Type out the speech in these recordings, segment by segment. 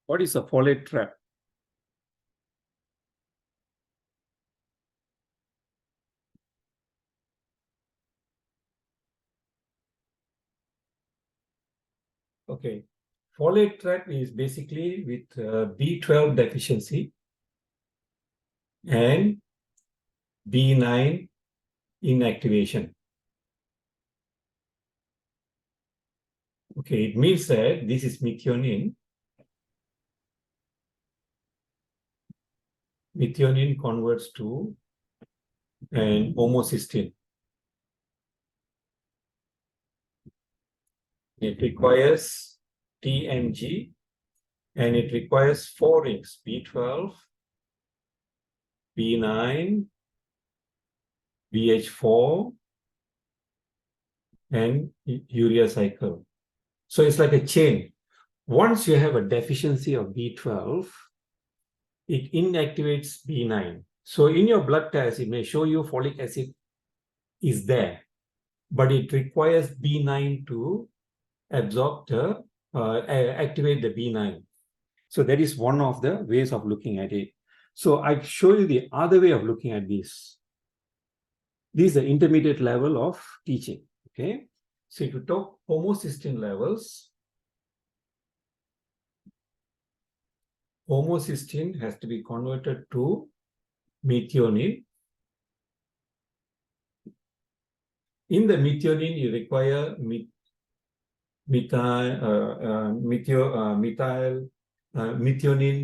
What is a folate trap? Okay, folate trap is basically with B12 deficiency and B9 inactivation. Okay, it means that this is methionine. Methionine converts to an homocysteine. It requires TMG and it requires 4 rings, B12, B9, BH4, and urea cycle. So it's like a chain. Once you have a deficiency of B12, it inactivates B9. So in your blood test, it may show you folic acid is there, but it requires B9 to absorb the, activate the B9. So that is one of the ways of looking at it. So I show you the other way of looking at this. This is the intermediate level of teaching, okay? So if you talk homocysteine levels, homocysteine has to be converted to methionine. In the methionine, you require methionine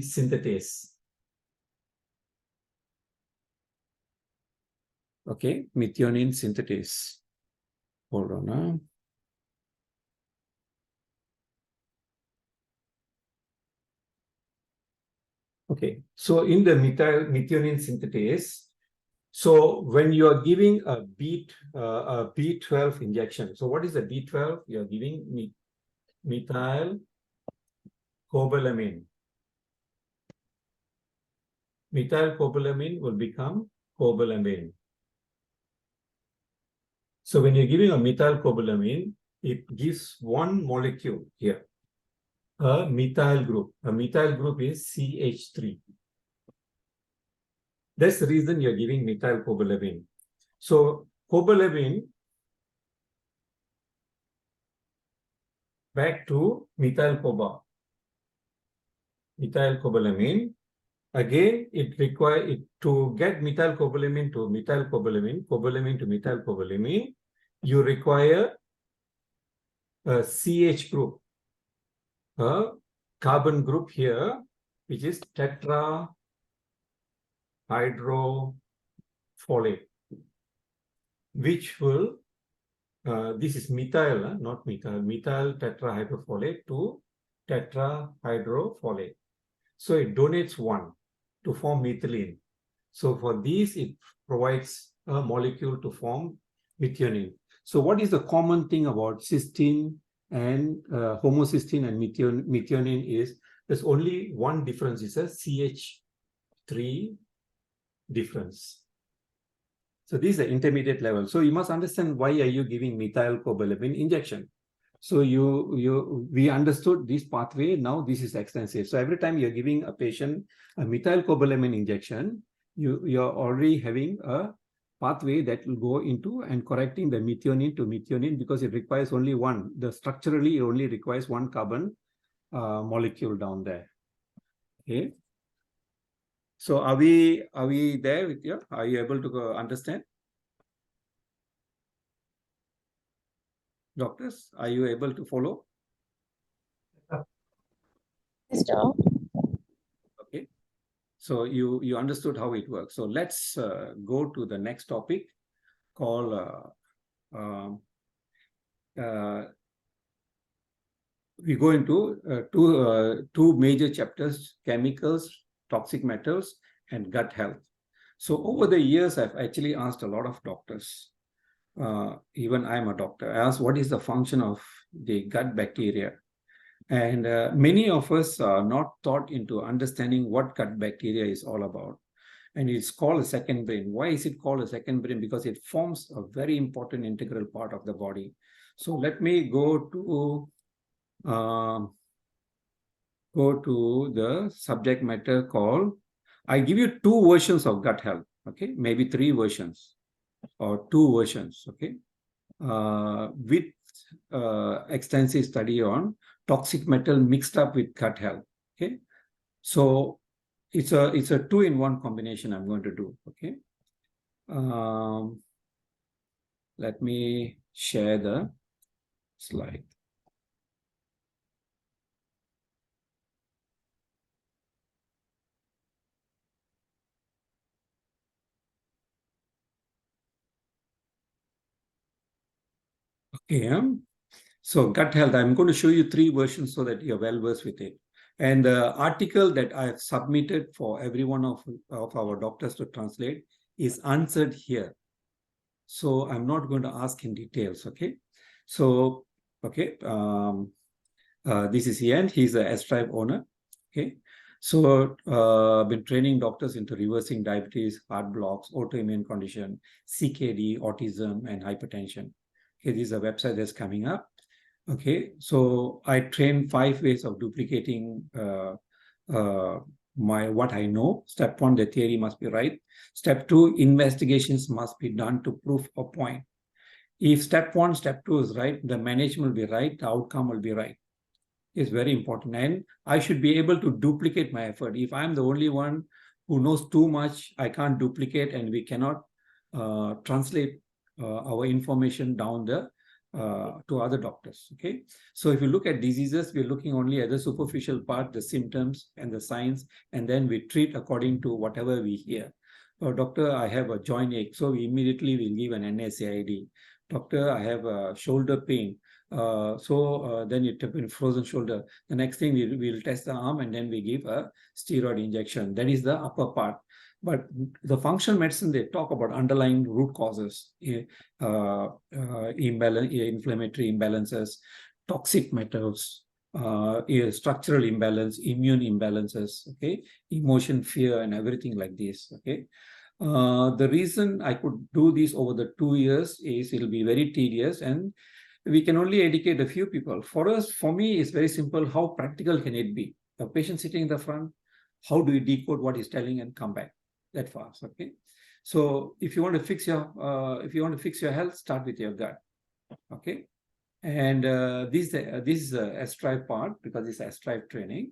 synthetase. Okay, methionine synthetase. Hold on. Okay, so in the methionine synthetase, so when you are giving a B12 injection, so what is the B12? You are giving methyl cobalamin. Methyl cobalamin will become cobalamin. So when you're giving a methyl cobalamin, it gives one molecule here, a methyl group. A methyl group is CH3. That's the reason you're giving methyl cobalamin. So cobalamin, back to methyl coba. Methyl cobalamin. Again, it requires it to get methyl cobalamin to methyl cobalamin, cobalamin to methyl cobalamin, you require a CH group, a carbon group here, which is tetrahydrofolate. Which will, this is methyl, not methyl, methyl tetrahydrofolate to tetrahydrofolate. So it donates one to form methylene. So for these, it provides a molecule to form methionine. So what is the common thing about cysteine and homocysteine and methionine is there's only one difference, is a CH3 difference. So this is the intermediate level. So you must understand why are you giving methyl cobalamin injection. So we understood this pathway. Now this is extensive. So every time you're giving a patient a methyl cobalamin injection, you're already having a pathway that will go into and correcting the methionine to methionine because it requires only one. Structurally, it only requires one carbon molecule down there. Okay. So are we there with you? Are you able to understand? Doctors, are you able to follow? Yes, Doc. Okay. So you understood how it works. So let's go to the next topic called we go into two major chapters: chemicals, toxic metals, and gut health. So over the years, I've actually asked a lot of doctors. Even I'm a doctor. I asked, what is the function of the gut bacteria? And many of us are not taught into understanding what gut bacteria is all about. And it's called a second brain. Why is it called a second brain? Because it forms a very important integral part of the body. So let me go to go to the subject matter called, I give you two versions of gut health, okay, maybe three versions or two versions, okay, with extensive study on toxic metal mixed up with gut health, okay. So it's a two-in-one combination I'm going to do, okay. Um, let me share the slide. Okay, so gut health, I'm going to show you three versions so that you're well versed with it. And the article that I have submitted for every one of our doctors to translate is answered here. So I'm not going to ask in details, okay? So, okay, this is Ian. He's a S-Tribe owner, okay? So I've been training doctors into reversing diabetes, heart blocks, autoimmune condition, CKD, autism, and hypertension. Okay, this is a website that's coming up. Okay, so I train 5 ways of duplicating what I know. Step 1, the theory must be right. Step 2, investigations must be done to prove a point. If step 1, step 2 is right, the management will be right, the outcome will be right. It's very important. And I should be able to duplicate my effort. If I'm the only one who knows too much, I can't duplicate and we cannot translate our information down the to other doctors. Okay. So if you look at diseases, we're looking only at the superficial part, the symptoms and the signs, and then we treat according to whatever we hear. Doctor, I have a joint ache. So we immediately will give an NSAID. Doctor, I have a shoulder pain. Then you tip in frozen shoulder. The next thing we'll test the arm and then we give a steroid injection. That is the upper part. But the functional medicine, they talk about underlying root causes, inflammatory imbalances, toxic metals, structural imbalance, immune imbalances, okay, emotion, fear, and everything like this, okay. The reason I could do this over the 2 years is it'll be very tedious and we can only educate a few people. For us, for me, it's very simple. How practical can it be? A patient sitting in the front, how do you decode what he's telling and come back that fast? Okay. So if you want to fix your health, start with your gut. Okay. And this is a S-Drive part because it's S-Drive training.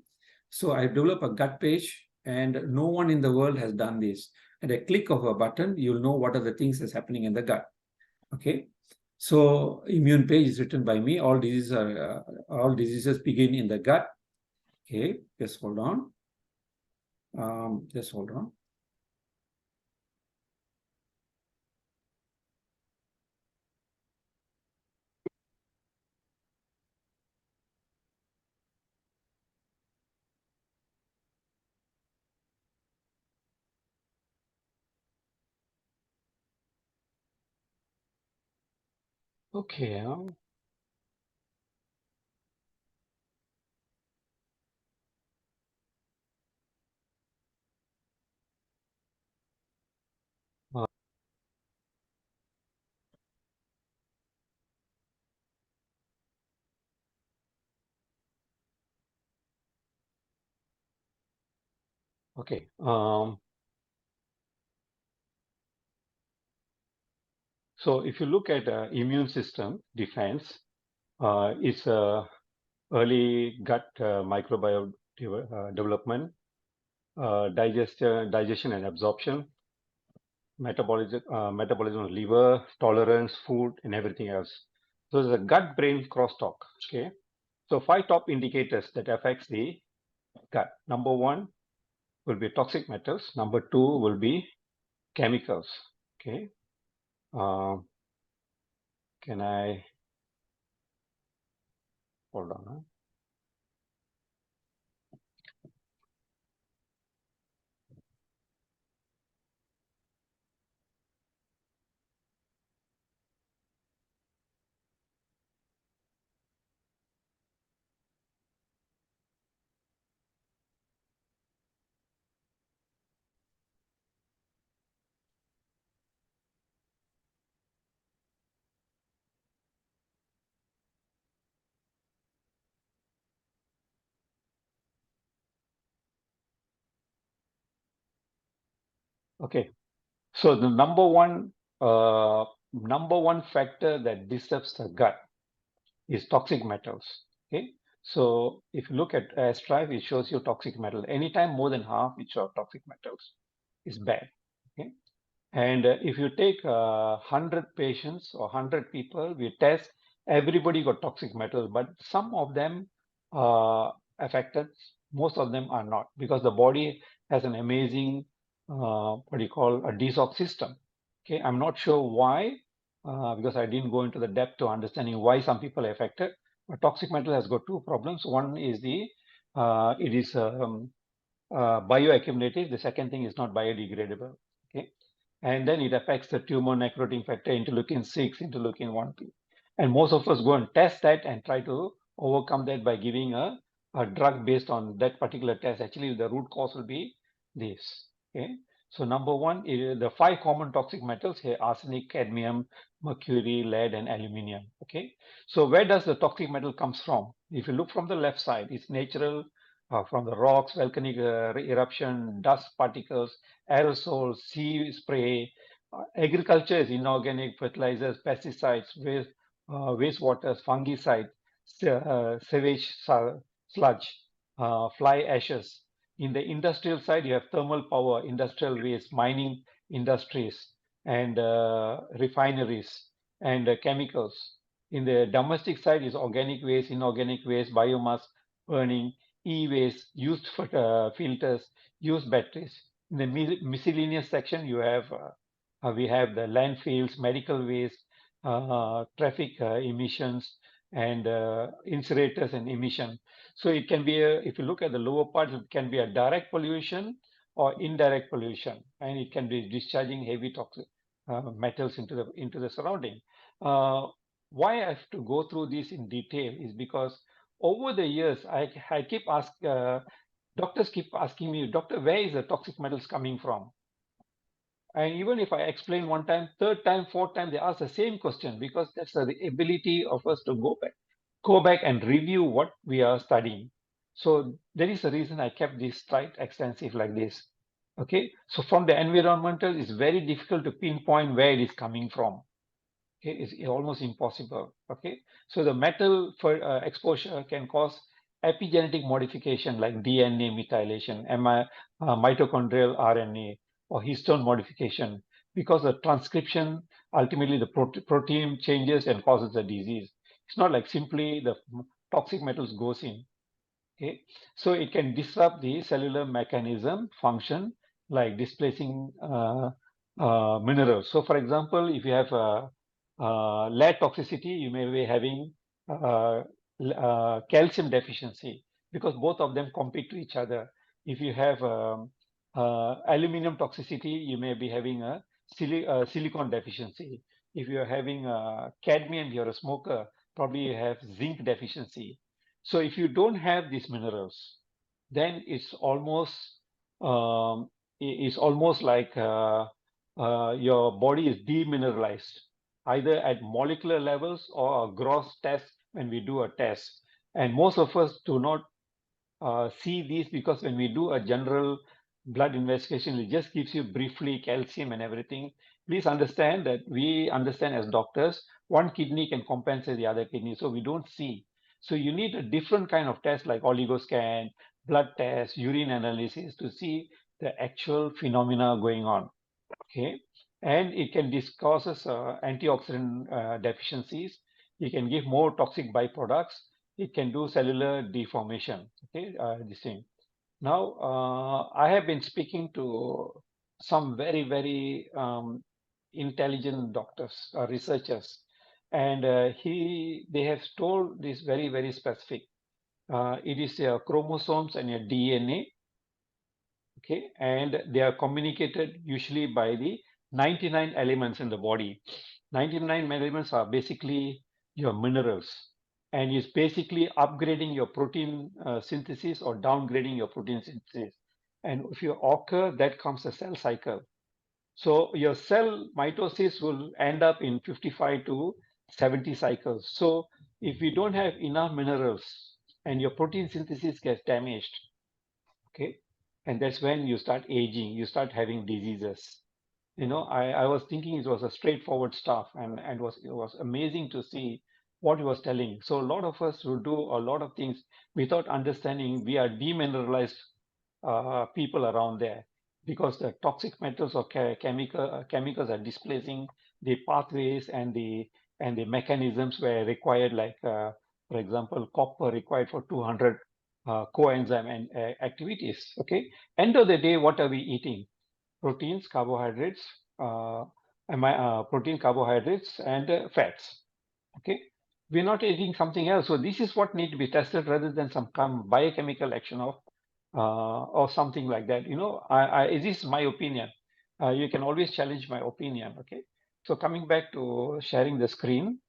So I've developed a gut page and no one in the world has done this. At a click of a button, you'll know what are the things that's happening in the gut. Okay. So immune page is written by me. All diseases begin in the gut. Okay, just hold on. Just hold on. Okay. Uh, okay. So if you look at immune system defense, it's early gut microbiome development, digestion and absorption, metabolism of liver, tolerance, food, and everything else. So there's a gut-brain crosstalk. Okay. So 5 top indicators that affects the gut. Number 1 will be toxic metals. Number 2 will be chemicals. Okay. Can I hold on? Huh? Okay, so the number one factor that disrupts the gut is toxic metals. Okay, so if you look at Strive, it shows you toxic metal. Anytime more than half, it shows toxic metals is bad. Okay, and if you take 100 patients or 100 people, we test, everybody got toxic metals, but some of them affected, most of them are not, because the body has an amazing, what do you call, a detox system. Okay, I'm not sure why, because I didn't go into the depth to understanding why some people are affected. But toxic metal has got two problems. One is it is bioaccumulative. The second thing is not biodegradable. Okay, and then it affects the tumor necrotic factor, interleukin 6, interleukin 1p. And most of us go and test that and try to overcome that by giving a drug based on that particular test. Actually, the root cause will be this. Okay, so number one is the 5 common toxic metals here: arsenic, cadmium, mercury, lead, and aluminium. Okay, so where does the toxic metal comes from? If you look from the left side, it's natural, from the rocks, volcanic eruption, dust particles, aerosols, sea spray. Agriculture is inorganic fertilizers, pesticides, wastewaters, fungicides, sewage sludge, fly ashes. In the industrial side, you have thermal power, industrial waste, mining industries, and refineries, and chemicals. In the domestic side is organic waste, inorganic waste, biomass burning, e-waste, used for filters, used batteries. In the miscellaneous section, you have we have the landfills, medical waste, traffic emissions, and incinerators and emission. So it can be if you look at the lower part, it can be a direct pollution or indirect pollution, and it can be discharging heavy toxic metals into the surrounding. Uh, why I have to go through this in detail is because over the years, I keep doctors keep asking me, doctor, where is the toxic metals coming from? And even if I explain one time, third time, fourth time, they ask the same question, because that's the ability of us to go back and review what we are studying. So there is a reason I kept this slide extensive like this. Okay, so from the environmental, it's very difficult to pinpoint where it is coming from. Okay, it's almost impossible. Okay, so the metal for exposure can cause epigenetic modification like DNA methylation, mitochondrial RNA, or histone modification, because the transcription, ultimately the protein changes and causes the disease. It's not like simply the toxic metals goes in. Okay, so it can disrupt the cellular mechanism function, like displacing minerals. So for example, if you have lead toxicity, you may be having uh, calcium deficiency, because both of them compete to each other. If you have aluminum toxicity, you may be having a silicon deficiency. If you're having cadmium, you're a smoker, probably you have zinc deficiency. So if you don't have these minerals, then it's almost like your body is demineralized, either at molecular levels or a gross test when we do a test. And most of us do not see these, because when we do a general blood investigation, it just gives you briefly calcium and everything. Please understand that we understand as doctors, one kidney can compensate the other kidney, so we don't see. So you need a different kind of test like oligoscan, blood test, urine analysis to see the actual phenomena going on. Okay, and it can causes antioxidant deficiencies. It can give more toxic byproducts. It can do cellular deformation. Okay, this thing. Now, I have been speaking to some very intelligent doctors, researchers, and they have told this very specific. It is your chromosomes and your DNA. Okay, and they are communicated usually by the 99 elements in the body. 99 elements are basically your minerals, and is basically upgrading your protein synthesis or downgrading your protein synthesis. And if you occur, that comes a cell cycle. So your cell mitosis will end up in 55 to 70 cycles. So if you don't have enough minerals and your protein synthesis gets damaged, okay, and that's when you start aging, you start having diseases. I was thinking it was a straightforward stuff, and it was amazing to see what he was telling. So a lot of us will do a lot of things without understanding. We are demineralized people around there, because the toxic metals or chemicals are displacing the pathways and the mechanisms were required, like for example, copper required for 200 coenzyme and activities. Okay, end of the day, what are we eating? Proteins, carbohydrates, protein, carbohydrates, and fats. Okay, we're not eating something else. So this is what need to be tested, rather than some biochemical action of or something like that. This is my opinion. You can always challenge my opinion. Okay, so coming back to sharing the screen.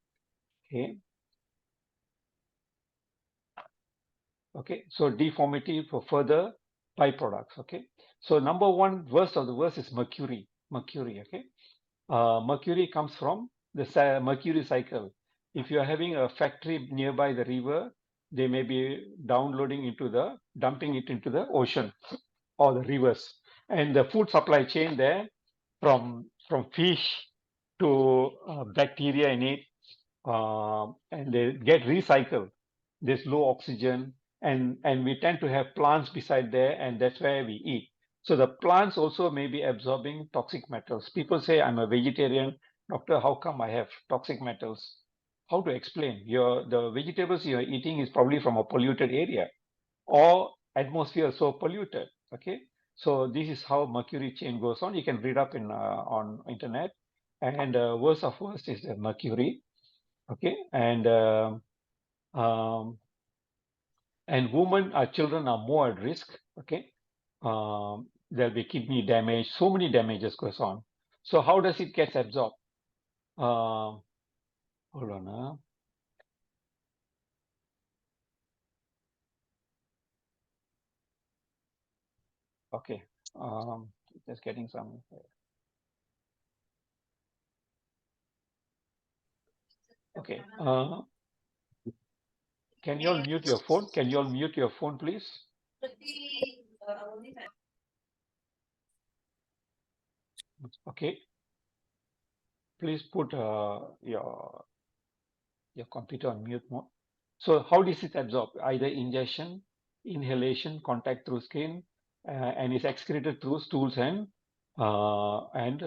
Okay, so deformity for further byproducts. Okay, so number one, worst of the worst is mercury. Okay, mercury comes from the mercury cycle. If you are having a factory nearby the river, they may be dumping it into the ocean or the rivers, and the food supply chain there, from fish to bacteria in it, and they get recycled. There's low oxygen, and we tend to have plants beside there, and that's where we eat. So the plants also may be absorbing toxic metals. People say, I'm a vegetarian, doctor, how come I have toxic metals? How to explain? The vegetables you're eating is probably from a polluted area, or atmosphere so polluted. Okay, so this is how mercury chain goes on. You can read up on internet. And worst of worst is the mercury. Okay, and women, children are more at risk. Okay, there'll be kidney damage. So many damages goes on. So how does it get absorbed? Hold on. Okay, just getting some. Okay, can you all mute your phone? Can you all mute your phone, please? Okay, please put your computer on mute mode. So how does it absorb? Either ingestion, inhalation, contact through skin, and is excreted through stools and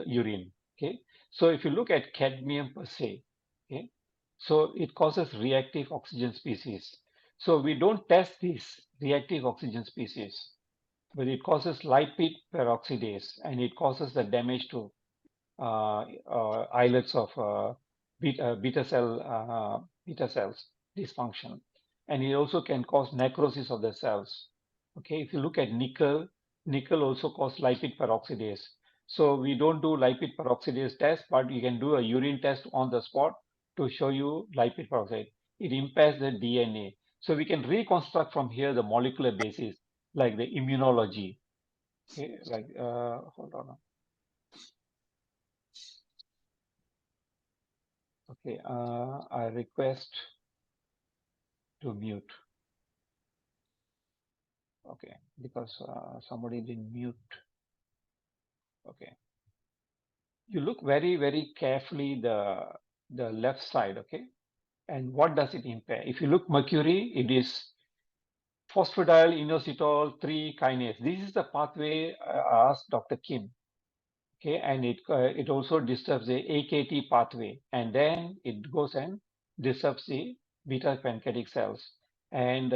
urine. Okay, so if you look at cadmium per se, okay, so it causes reactive oxygen species. So we don't test these reactive oxygen species, but it causes lipid peroxidase, and it causes the damage to islets of beta cells dysfunction, and it also can cause necrosis of the cells. Okay, if you look at nickel also causes lipid peroxidase. So we don't do lipid peroxidase test, but you can do a urine test on the spot to show you lipid peroxide. It impairs the DNA. So we can reconstruct from here the molecular basis, like the immunology. Okay, like hold on. Okay, I request to mute. Okay, because somebody didn't mute. Okay, you look very, very carefully the left side. Okay, and what does it impair? If you look mercury, it is phosphodiol inositol 3 kinase. This is the pathway I asked Dr. Kim. Okay, and it also disturbs the AKT pathway, and then it goes and disturbs the beta pancreatic cells and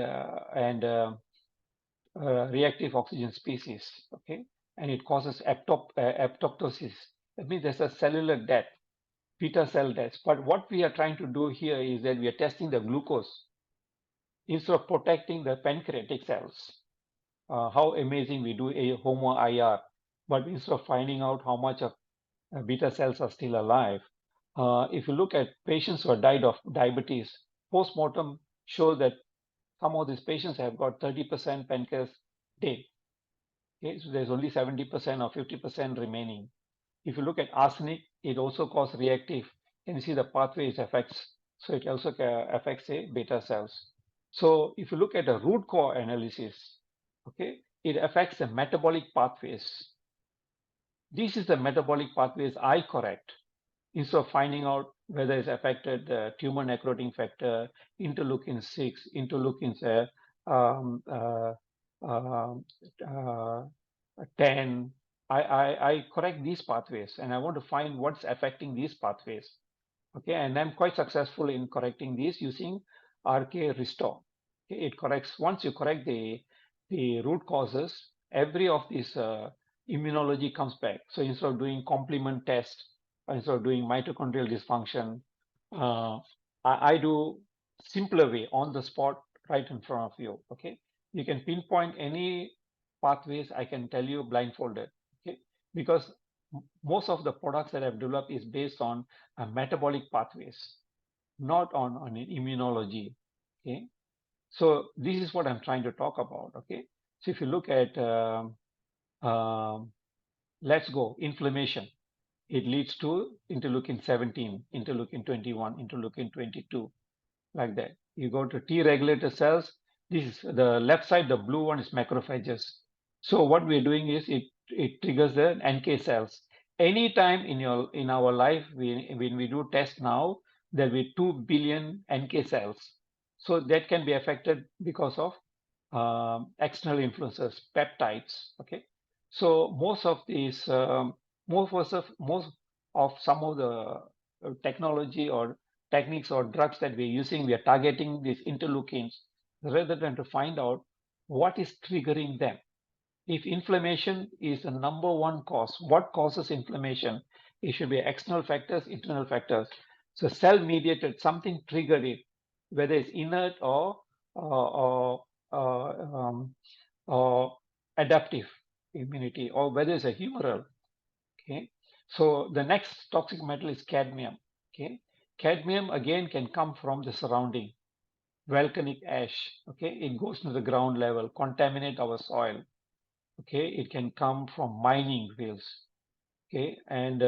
reactive oxygen species. Okay, and it causes apoptosis. That means there's a cellular death, beta cell death. But what we are trying to do here is that we are testing the glucose instead of protecting the pancreatic cells. How amazing, we do a HOMO IR, but instead of finding out how much of beta cells are still alive, if you look at patients who have died of diabetes, post-mortem shows that some of these patients have got 30% pancreas dead. Okay, so there's only 70% or 50% remaining. If you look at arsenic, it also causes reactive. Can you see the pathways affects? So it also affects, say, beta cells. So if you look at a root core analysis, okay, it affects the metabolic pathways. This is the metabolic pathways I correct instead of finding out whether it's affected the tumor necrotic factor, interleukin 6, interleukin um, uh, um, uh, 10. I correct these pathways and I want to find what's affecting these pathways. Okay, and I'm quite successful in correcting these using RK Restore. Okay, it corrects, once you correct the root causes, every of these immunology comes back. So instead of doing complement test, instead of doing mitochondrial dysfunction, uh, I do simpler way on the spot right in front of you. Okay, you can pinpoint any pathways I can tell you blindfolded. Okay, because most of the products that I've developed is based on metabolic pathways, not on immunology. Okay, so this is what I'm trying to talk about. Okay, so if you look at let's go inflammation, it leads to interleukin 17, interleukin 21, interleukin 22, like that. You go to T regulator cells. This is the left side, the blue one is macrophages. So what we're doing is it triggers the NK cells. Anytime in our life, when we do test now, there'll be 2 billion NK cells. So that can be affected because of external influences, peptides. Okay, so most of these, most of some of the technology or techniques or drugs that we're using, we are targeting these interleukins rather than to find out what is triggering them. If inflammation is the number one cause, what causes inflammation? It should be external factors, internal factors. So cell-mediated, something triggered it, whether it's inert or or, um, or adaptive immunity, or whether it's a humoral. Okay, so the next toxic metal is cadmium. Okay, cadmium again can come from the surrounding volcanic ash. Okay, it goes to the ground level, contaminate our soil. Okay, it can come from mining fields. Okay, and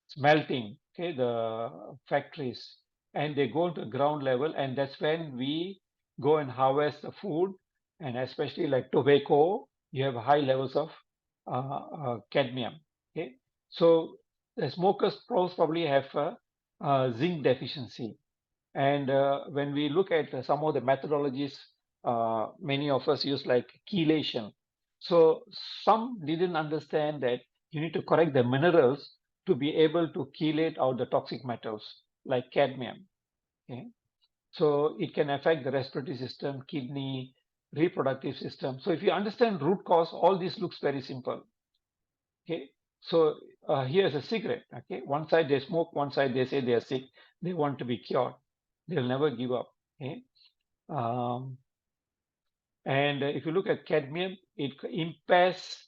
smelting. Okay, the factories, and they go to the ground level, and that's when we go and harvest the food, and especially like tobacco, you have high levels of cadmium. Okay, so the smokers probably have a zinc deficiency. And when we look at some of the methodologies, many of us use like chelation. So some didn't understand that you need to correct the minerals to be able to chelate out the toxic metals like cadmium. Okay, so it can affect the respiratory system, kidney, reproductive system. So if you understand root cause, all this looks very simple. Okay, so here's a cigarette. Okay, one side they smoke, one side they say they are sick, they want to be cured, they'll never give up. Okay, um, and if you look at cadmium, it impairs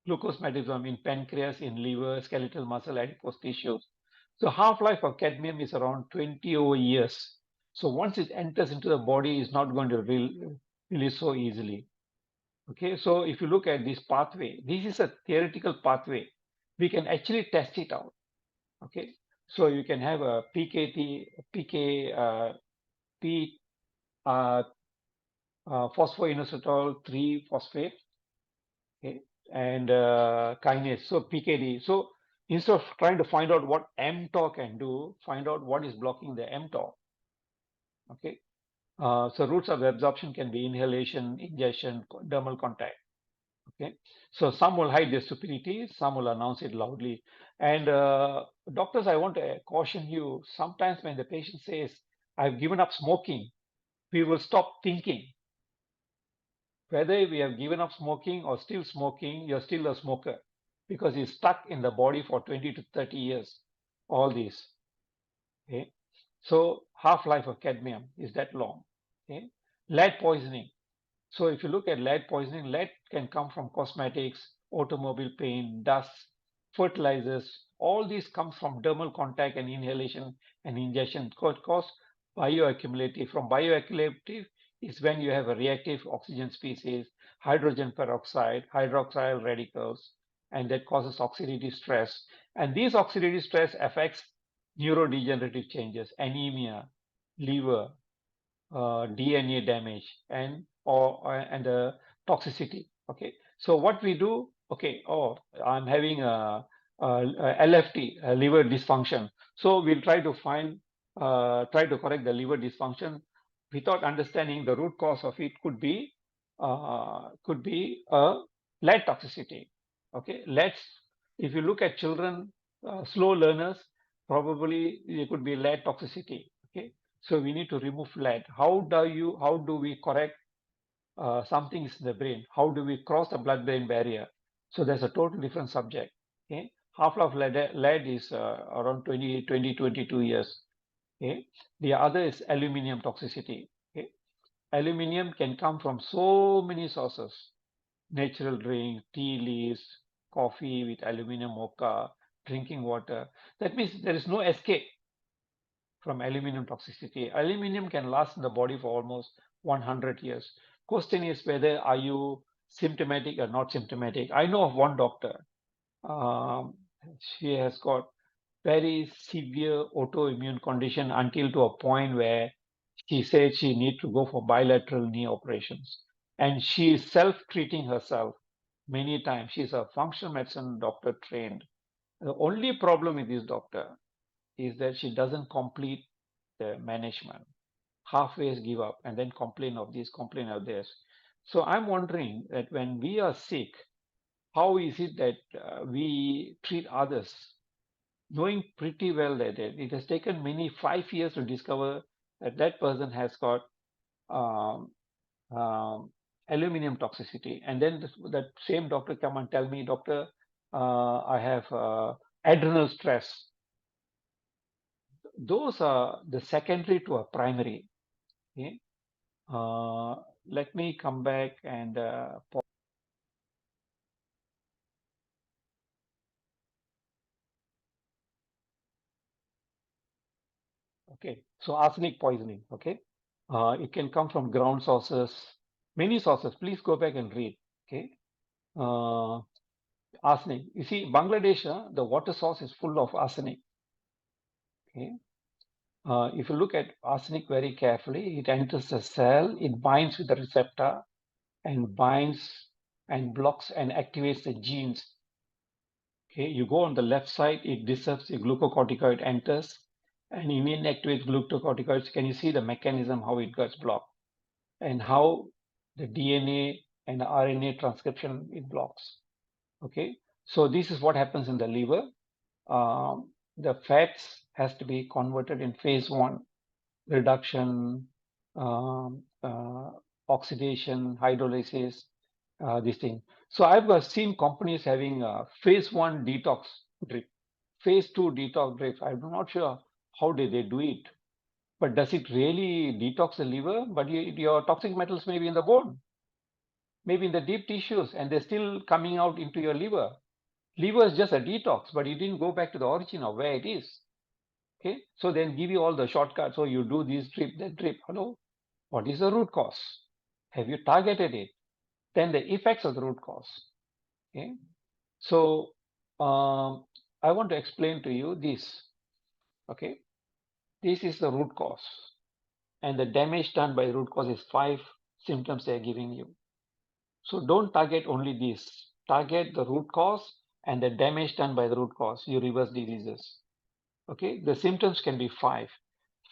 glucose metabolism in pancreas, in liver, skeletal muscle, adipose tissues. So half-life of cadmium is around 20 over years. So once it enters into the body, it's not going to release so easily. Okay, so if you look at this pathway, this is a theoretical pathway. We can actually test it out. Okay, so you can have a P phosphoinositol 3 phosphate, okay, and kinase, so PKD. So instead of trying to find out what mTOR can do, find out what is blocking the mTOR. Okay, so routes of absorption can be inhalation, ingestion, dermal contact. Okay, so some will hide their stupidity, some will announce it loudly. And doctors, I want to caution you, sometimes when the patient says, I've given up smoking, we will stop thinking. Whether we have given up smoking or still smoking, you're still a smoker because it's stuck in the body for 20 to 30 years, all these. Okay, so half-life of cadmium is that long. Okay, lead poisoning. So if you look at lead poisoning, lead can come from cosmetics, automobile paint, dust, fertilizers. All these comes from dermal contact and inhalation and ingestion. Cause bioaccumulative. From bioaccumulative is when you have a reactive oxygen species, hydrogen peroxide, hydroxyl radicals, and that causes oxidative stress. And these oxidative stress affects neurodegenerative changes, anemia, liver, DNA damage, and the toxicity. Okay, so what we do, okay, oh, I'm having a LFT, a liver dysfunction. So we'll try to correct the liver dysfunction without understanding the root cause of it could be a lead toxicity. Okay, if you look at children, slow learners, probably it could be lead toxicity. Okay, so we need to remove lead. How do we correct something is in the brain? How do we cross the blood-brain barrier? So there's a total different subject. Okay, half-life of lead is around 22 years. Okay, the other is aluminium toxicity. Okay, aluminium can come from so many sources: natural drink, tea leaves, coffee with aluminium mocha, drinking water. That means there is no escape from aluminium toxicity. Aluminium can last in the body for almost 100 years. Question is whether are you symptomatic or not symptomatic. I know of one doctor. Um, she has got very severe autoimmune condition until to a point where she said she need to go for bilateral knee operations. And she is self-treating herself many times. She's a functional medicine doctor trained. The only problem with this doctor is that she doesn't complete the management. Halfway give up and then complain of this, complain of this. So I'm wondering that when we are sick, how is it that we treat others, knowing pretty well that it has taken many 5 years to discover that that person has got um, um, aluminum toxicity, and then that same doctor come and tell me, doctor, I have adrenal stress. Those are the secondary to a primary. Okay, let me come back and okay, so arsenic poisoning. Okay, it can come from ground sources, many sources. Please go back and read. Okay, arsenic. You see, Bangladesh, the water source is full of arsenic. Okay, if you look at arsenic very carefully, it enters the cell, it binds with the receptor, and binds and blocks and activates the genes. Okay, you go on the left side, it disrupts the glucocorticoid enters and inactivates glucocorticoids. Can you see the mechanism how it gets blocked and how the DNA and the RNA transcription it blocks? Okay, so this is what happens in the liver. The fats has to be converted in phase 1, reduction, um, uh, oxidation, hydrolysis, this thing. So I've seen companies having phase 1 detox drip, phase 2 detox drip. I'm not sure how did they do it, but does it really detox the liver? But your toxic metals may be in the bone, maybe in the deep tissues, and they're still coming out into your liver. Liver is just a detox, but you didn't go back to the origin of where it is. Okay, so then give you all the shortcuts. So you do this drip, that drip. Hello, what is the root cause? Have you targeted it? Then the effects of the root cause. Okay, so I want to explain to you this. Okay, this is the root cause, and the damage done by the root cause is 5 symptoms they are giving you. So don't target only this. Target the root cause and the damage done by the root cause. You reverse diseases. Okay, the symptoms can be 5.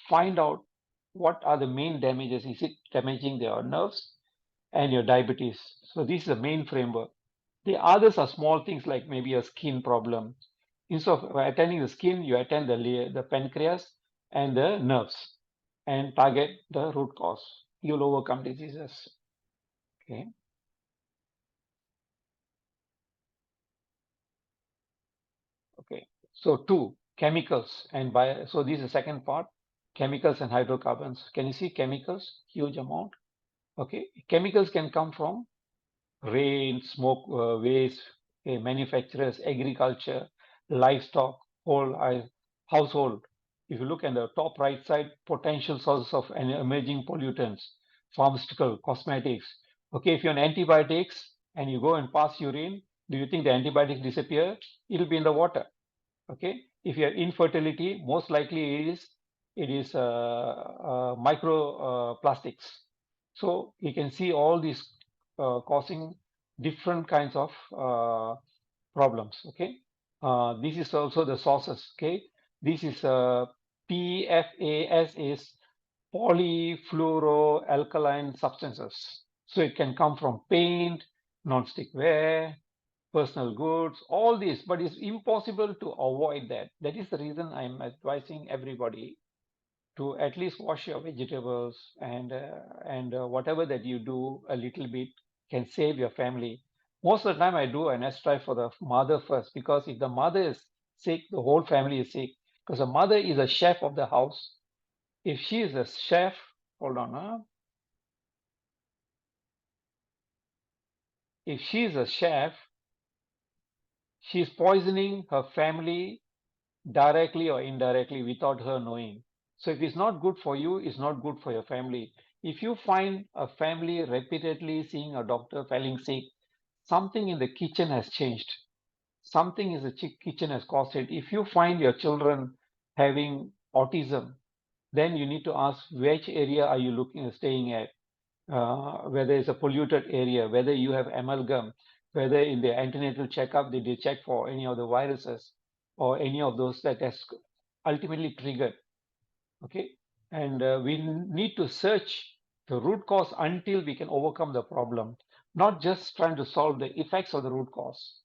Find out what are the main damages. Is it damaging your nerves and your diabetes? So this is the main framework. The others are small things like maybe a skin problem. Instead of attending the skin, you attend the pancreas and the nerves and target the root cause. You'll overcome diseases. Okay. Okay. So 2, chemicals and bio. So this is the second part, chemicals and hydrocarbons. Can you see chemicals? Huge amount. Okay. Chemicals can come from rain, smoke, waste, manufacturers, agriculture, livestock, whole household. If you look at the top right side, potential sources of emerging pollutants, pharmaceutical, cosmetics. Okay, if you're on antibiotics and you go and pass urine, do you think the antibiotics disappear? It'll be in the water. Okay, if you have infertility, most likely it is micro plastics. So you can see all these causing different kinds of problems. Okay, this is also the sources. Okay, this is PFAS is polyfluoroalkyl substances. So it can come from paint, non-stick ware, personal goods, all this, but it's impossible to avoid that. That is the reason I'm advising everybody to at least wash your vegetables and whatever that you do a little bit can save your family. Most of the time I do an extra for the mother first, because if the mother is sick, the whole family is sick, because the mother is a chef of the house. If she is a chef, hold on, if she is a chef, she is poisoning her family directly or indirectly without her knowing. So if it's not good for you, it's not good for your family. If you find a family repeatedly seeing a doctor falling sick, something in the kitchen has changed. Something in the kitchen has caused it. If you find your children having autism, then you need to ask which area are you staying at, whether it's a polluted area, whether you have amalgam, whether in the antenatal checkup they check for any of the viruses or any of those that has ultimately triggered. Okay, and we need to search the root cause until we can overcome the problem, not just trying to solve the effects of the root cause.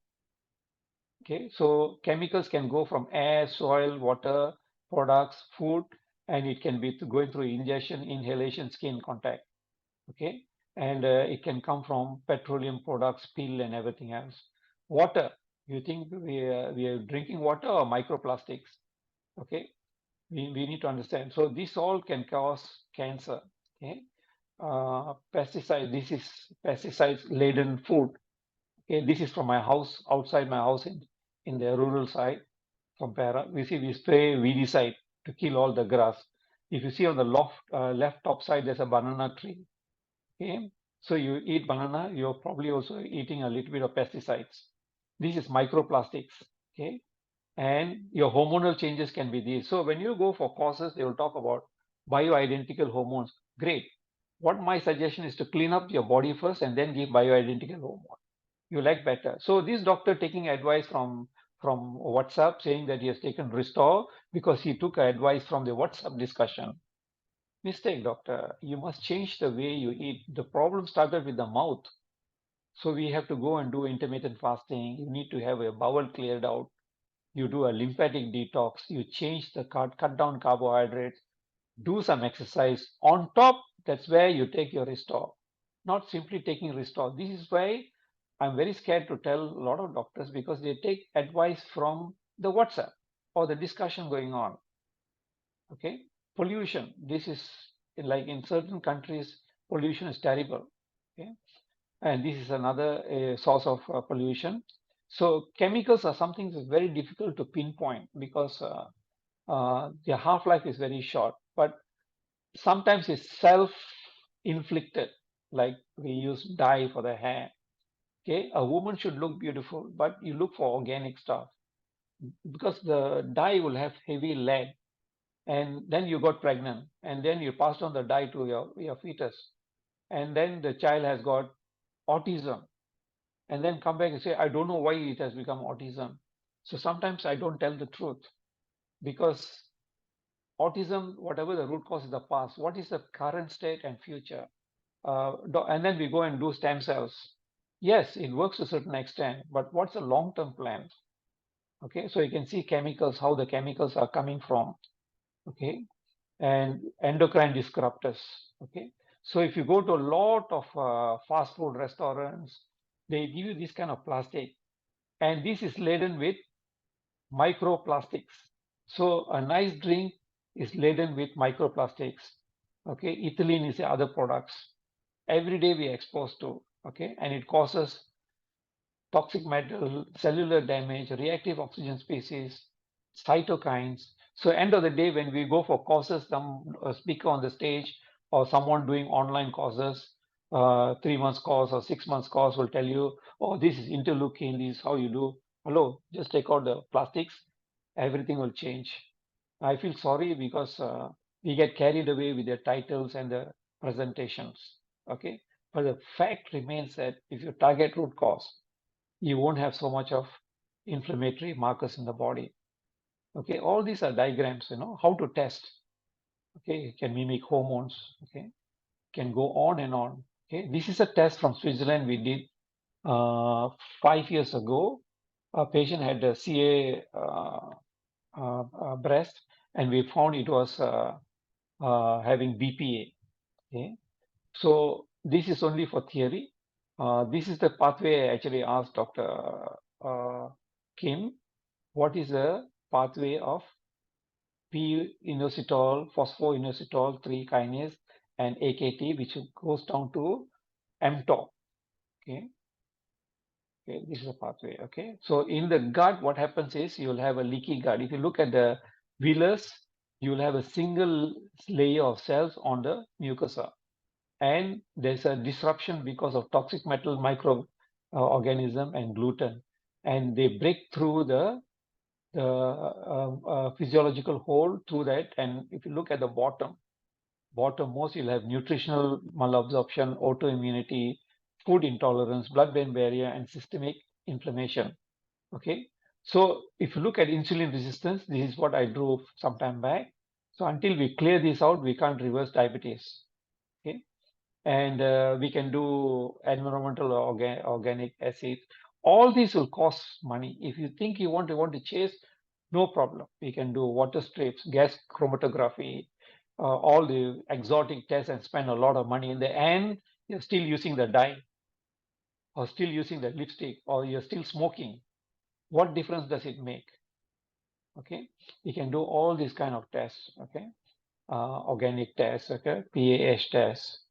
Okay, so chemicals can go from air, soil, water, products, food, and it can be going through ingestion, inhalation, skin contact. Okay, and it can come from petroleum products, pill, and everything else. Water, you think we are drinking water or microplastics? Okay, we need to understand. So this all can cause cancer. Okay, pesticide. This is pesticides laden food. Okay, this is from my house, outside my house in the rural side from Para. We see we spray weedicide to kill all the grass. If you see on the left top side, there's a banana tree. Okay, so you eat banana, you're probably also eating a little bit of pesticides. This is microplastics. Okay, and your hormonal changes can be these. So when you go for courses, they will talk about bioidentical hormones. Great. What my suggestion is to clean up your body first and then give bioidentical hormone. You like better. So this doctor taking advice from WhatsApp, saying that he has taken Restore because he took advice from the WhatsApp discussion. Mistake, doctor. You must change the way you eat. The problem started with the mouth. So we have to go and do intermittent fasting. You need to have a bowel cleared out. You do a lymphatic detox. You change the cut down carbohydrates. Do some exercise. On top, that's where you take your Restore. Not simply taking Restore. This is why I'm very scared to tell a lot of doctors, because they take advice from the WhatsApp or the discussion going on. Okay, pollution. This is like in certain countries, pollution is terrible. Okay, and this is another source of pollution. So chemicals are something that's very difficult to pinpoint, because their half-life is very short. But sometimes it's self-inflicted, like we use dye for the hair. Okay, a woman should look beautiful, but you look for organic stuff, because the dye will have heavy lead, and then you got pregnant, and then you passed on the dye to your fetus, and then the child has got autism, and then come back and say, I don't know why it has become autism. So sometimes I don't tell the truth, because autism, whatever the root cause is the past, what is the current state and future? And then we go and do stem cells. Yes, it works to a certain extent, but what's the long-term plan? Okay, so you can see chemicals, how the chemicals are coming from. Okay, and endocrine disruptors. Okay, so if you go to a lot of fast food restaurants, they give you this kind of plastic, and this is laden with microplastics. So a nice drink is laden with microplastics. Okay, ethylene is the other products. Every day we are exposed to. Okay, and it causes toxic metal, cellular damage, reactive oxygen species, cytokines. So end of the day, when we go for courses, some speaker on the stage or someone doing online courses, 3 months course or 6 months course will tell you, oh, this is interleukin, this is how you do. Hello, just take out the plastics, everything will change. I feel sorry, because we get carried away with the titles and the presentations. Okay, But the fact remains that if you target root cause, you won't have so much of inflammatory markers in the body. Okay, all these are diagrams, how to test. Okay, it can mimic hormones. Okay, can go on and on. Okay, this is a test from Switzerland we did 5 years ago. A patient had a CA breast, and we found it was having BPA. Okay, so this is only for theory. This is the pathway I actually asked Dr. Kim, what is the pathway of P-inositol, phosphoinositol 3 kinase, and AKT, which goes down to mTOR. Okay. Okay, this is a pathway. Okay, so in the gut, what happens is you'll have a leaky gut. If you look at the villus, you'll have a single layer of cells on the mucosa, and there's a disruption because of toxic metal microorganism and gluten, and they break through the physiological hole through that. And if you look at the bottommost, you'll have nutritional malabsorption, autoimmunity, food intolerance, blood-brain barrier, and systemic inflammation. Okay, so if you look at insulin resistance, this is what I drew some time back. So until we clear this out, we can't reverse diabetes. Okay, and we can do environmental or organic acids. All these will cost money. If you think you want to chase, no problem. We can do water strips, gas chromatography, all the exotic tests, and spend a lot of money. In the end, you're still using the dye, or still using the lipstick, or you're still smoking. What difference does it make? Okay, we can do all these kind of tests. Okay, organic tests. Okay, PAH tests.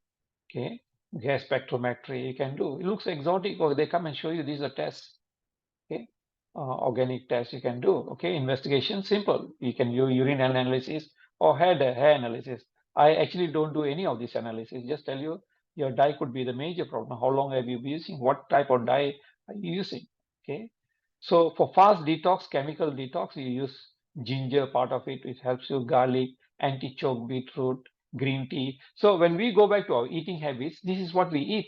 Okay, gas spectrometry you can do. It looks exotic, or they come and show you these are tests. Okay, organic tests you can do. Okay, investigation simple. You can do urine analysis or hair analysis. I actually don't do any of this analysis. Just tell you your dye could be the major problem. How long have you been using? What type of dye are you using? Okay, so for fast detox, chemical detox, you use ginger part of it, which helps you, garlic, anti-choke beetroot, green tea. So when we go back to our eating habits, this is what we eat.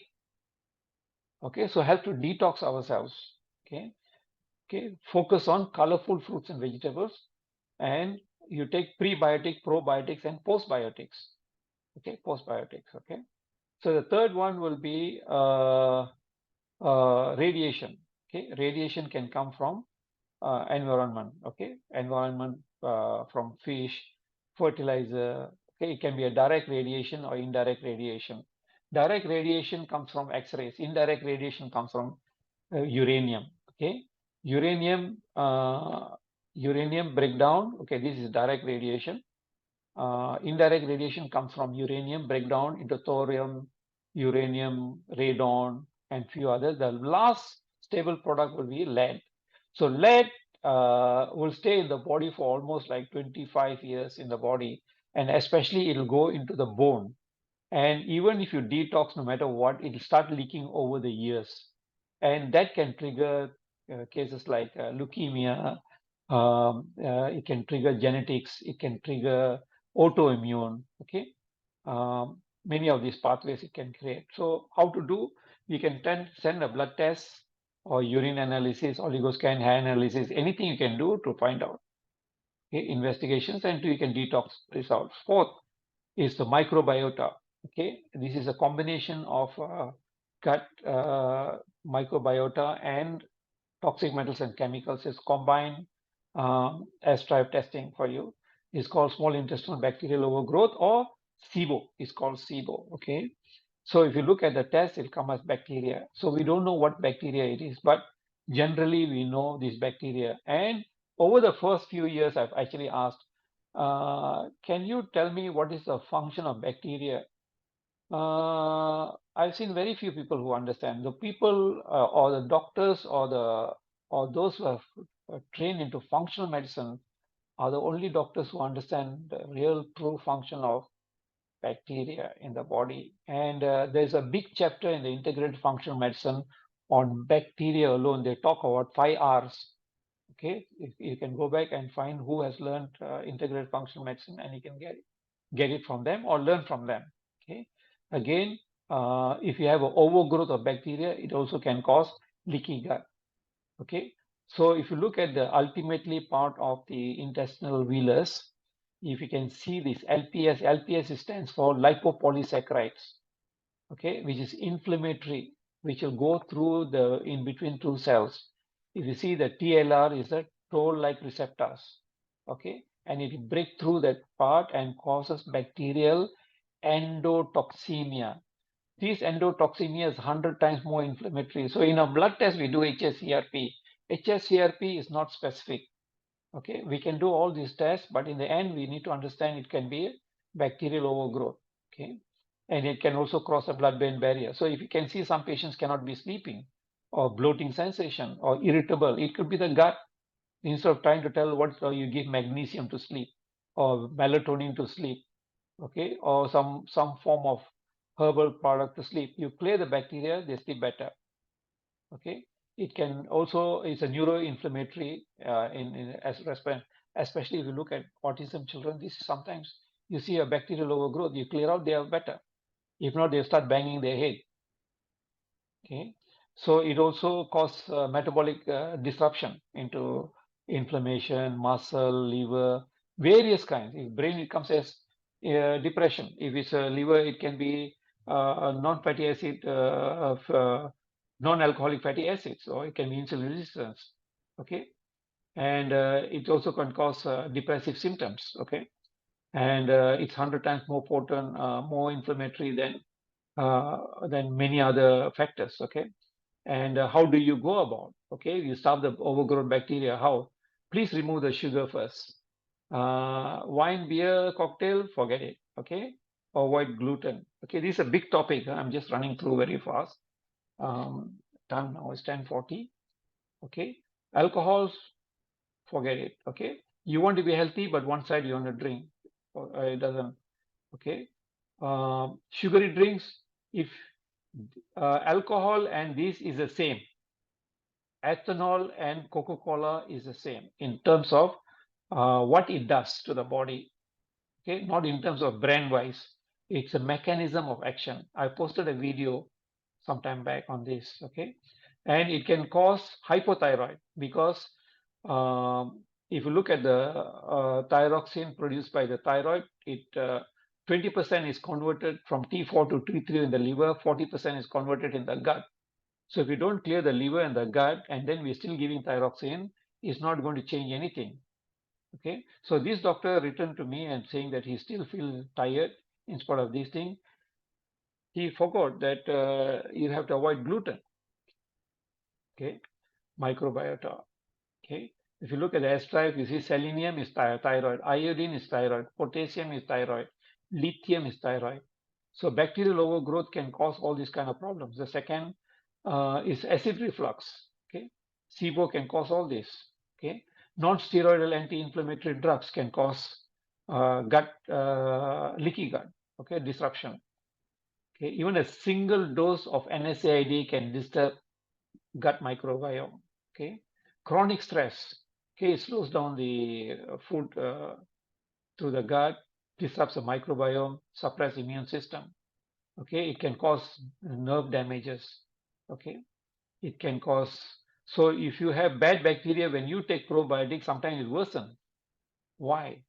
Okay, so help to detox ourselves. Okay, okay, focus on colorful fruits and vegetables, and you take prebiotics, probiotics, and postbiotics. Okay, postbiotics. Okay, so the third one will be radiation. Okay, radiation can come from environment. Okay, environment from fish, fertilizer. Okay, it can be a direct radiation or indirect radiation. Direct radiation comes from X-rays. Indirect radiation comes from uranium. Okay, uranium breakdown. Okay, this is direct radiation. Indirect radiation comes from uranium breakdown into thorium, uranium, radon, and few others. The last stable product will be lead. So lead will stay in the body for almost like 25 years in the body, and especially it'll go into the bone. And even if you detox, no matter what, it'll start leaking over the years, and that can trigger cases like leukemia. It can trigger genetics. It can trigger autoimmune. Okay, many of these pathways it can create. So how to do? We can send a blood test or urine analysis, oligoscan, hair analysis, anything you can do to find out. Okay, investigations, and you can detox results. Fourth is the microbiota. Okay, this is a combination of gut microbiota and toxic metals and chemicals. Is combined S-drive testing for you. It's called small intestinal bacterial overgrowth, or SIBO. It's called SIBO. Okay, so if you look at the test, it'll come as bacteria. So we don't know what bacteria it is, but generally we know this bacteria. And over the first few years, I've actually asked, can you tell me what is the function of bacteria? I've seen very few people who understand. The people or the doctors or those who have trained into functional medicine are the only doctors who understand the real true function of bacteria in the body. And there's a big chapter in the integrated functional medicine on bacteria alone. They talk about 5 R's. Okay, if you can go back and find who has learned integrated functional medicine, and you can get it from them or learn from them. Okay, again, if you have an overgrowth of bacteria, it also can cause leaky gut. Okay, so if you look at the ultimately part of the intestinal villus, if you can see this LPS stands for lipopolysaccharides, okay, which is inflammatory, which will go through the in between two cells. If you see the TLR is the toll-like receptors, okay, and it will break through that part and causes bacterial endotoxemia. This endotoxemia is 100 times more inflammatory. So in a blood test, we do HSCRP. HSCRP is not specific. Okay, we can do all these tests, but in the end, we need to understand it can be bacterial overgrowth. Okay, and it can also cross a blood-brain barrier. So if you can see some patients cannot be sleeping, or bloating sensation, or irritable, it could be the gut. Instead of trying to tell what you give magnesium to sleep, or melatonin to sleep, okay, or some form of herbal product to sleep. You clear the bacteria, they sleep better. Okay, it can also is a neuroinflammatory as respect, especially if you look at autism children. This sometimes you see a bacterial overgrowth. You clear out, they are better. If not, they start banging their head. Okay, so it also causes metabolic disruption into inflammation, muscle, liver, various kinds. In brain, it comes as depression. If it's a liver, it can be non-fatty acid, non-alcoholic fatty acids, or it can be insulin resistance. Okay, and it also can cause depressive symptoms. Okay, and it's 100 times more potent, more inflammatory than many other factors. Okay, and how do you go about? Okay, you stop the overgrown bacteria. How? Please remove the sugar first. Wine, beer, cocktail, forget it. Okay, avoid gluten. Okay, this is a big topic. I'm just running through very fast. Time now is 10:40. Okay, alcohols, forget it. Okay, you want to be healthy, but one side you want to drink. It doesn't. Okay, sugary drinks. If alcohol and this is the same, ethanol and Coca-Cola is the same in terms of what it does to the body. Okay, not in terms of brand wise. It's a mechanism of action. I posted a video sometime back on this. Okay, and it can cause hypothyroid because if you look at the thyroxine produced by the thyroid, it 20% is converted from T4 to T3 in the liver, 40% is converted in the gut. So if we don't clear the liver and the gut, and then we're still giving thyroxine, it's not going to change anything. Okay, so this doctor returned to me and saying that he still feels tired in spite of these things. He forgot that you have to avoid gluten. Okay, microbiota. Okay, if you look at the S-drive, you see selenium is thyroid, iodine is thyroid, potassium is thyroid, lithium is thyroid. So bacterial overgrowth can cause all these kind of problems. The second is acid reflux. Okay, SIBO can cause all this. Okay, non-steroidal anti-inflammatory drugs can cause leaky gut. Okay, disruption. Okay, even a single dose of NSAID can disturb gut microbiome. Okay, chronic stress. Okay, it slows down the food through the gut, disrupts the microbiome, suppress immune system. Okay, it can cause nerve damages. Okay, it can cause. So if you have bad bacteria, when you take probiotics, sometimes it worsens. Why?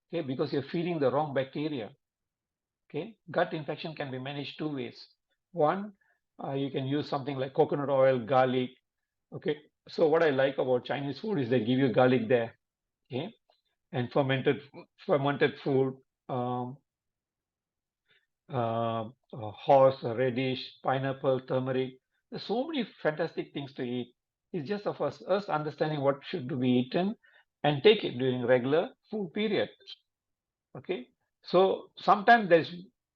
Okay, because you're feeding the wrong bacteria. Okay, gut infection can be managed two ways. One, you can use something like coconut oil, garlic. Okay, so what I like about Chinese food is they give you garlic there. Okay, and fermented food, horse, radish, pineapple, turmeric. There's so many fantastic things to eat. It's just of us understanding what should be eaten and take it during regular food period. Okay, so sometimes there's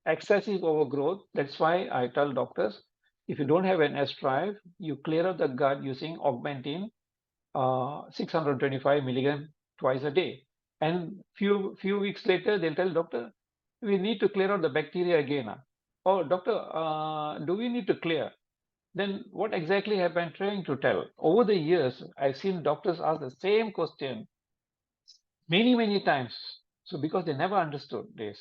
excessive overgrowth. That's why I tell doctors, if you don't have an S-drive, you clear out the gut using Augmentin 625 milligram twice a day. And few weeks later, they'll tell doctor, we need to clear out the bacteria again. Oh, doctor, do we need to clear? Then what exactly have I been trying to tell? Over the years, I've seen doctors ask the same question many times. So because they never understood this.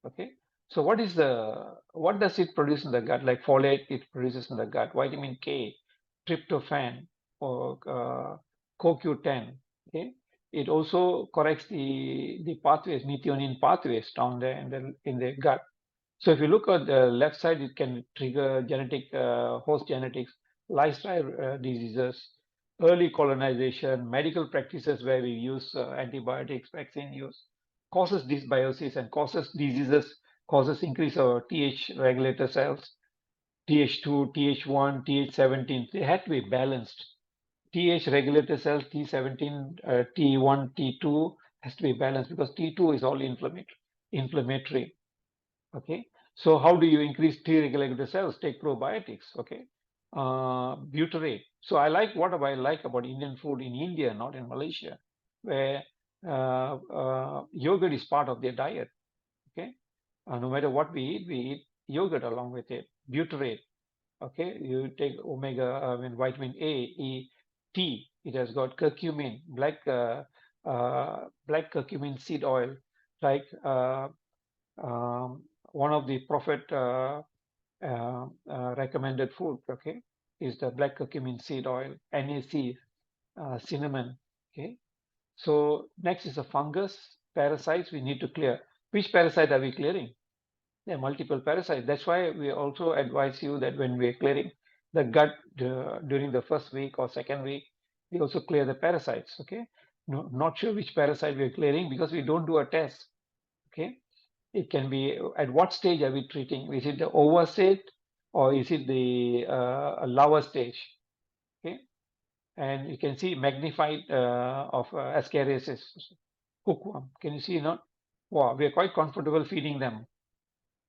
Okay. So what does it produce in the gut? Like folate, it produces in the gut. Vitamin K, tryptophan, or CoQ10. Okay, it also corrects the pathways, methionine pathways down there in the gut. So if you look at the left side, it can trigger genetic host genetics, lifestyle diseases, early colonization, medical practices where we use antibiotics, vaccine use, causes dysbiosis and causes diseases, causes increase of Th regulator cells, Th2, Th1, Th17. They had to be balanced. Th regulator cells, T17, T1, T2 has to be balanced because T2 is all inflammatory. Okay, so how do you increase T regulator cells? Take probiotics. Okay, butyrate. So what I like about Indian food in India, not in Malaysia, where yogurt is part of their diet. Okay, no matter what we eat yogurt along with it. Butyrate. Okay, you take vitamin A, E, T. It has got curcumin, black curcumin seed oil, like one of the prophet recommended food, okay, is the black curcumin seed oil, NAC, cinnamon. Okay, so next is the fungus parasites we need to clear. Which parasite are we clearing? There are multiple parasites. That's why we also advise you that when we're clearing the gut during the first week or second week, we also clear the parasites. Okay, no, not sure which parasite we're clearing because we don't do a test. Okay, it can be at what stage are we treating? Is it the over stage or is it the lower stage? Okay, and you can see magnified of Ascariasis, hookworm. Can you see? Not wow, we are quite comfortable feeding them.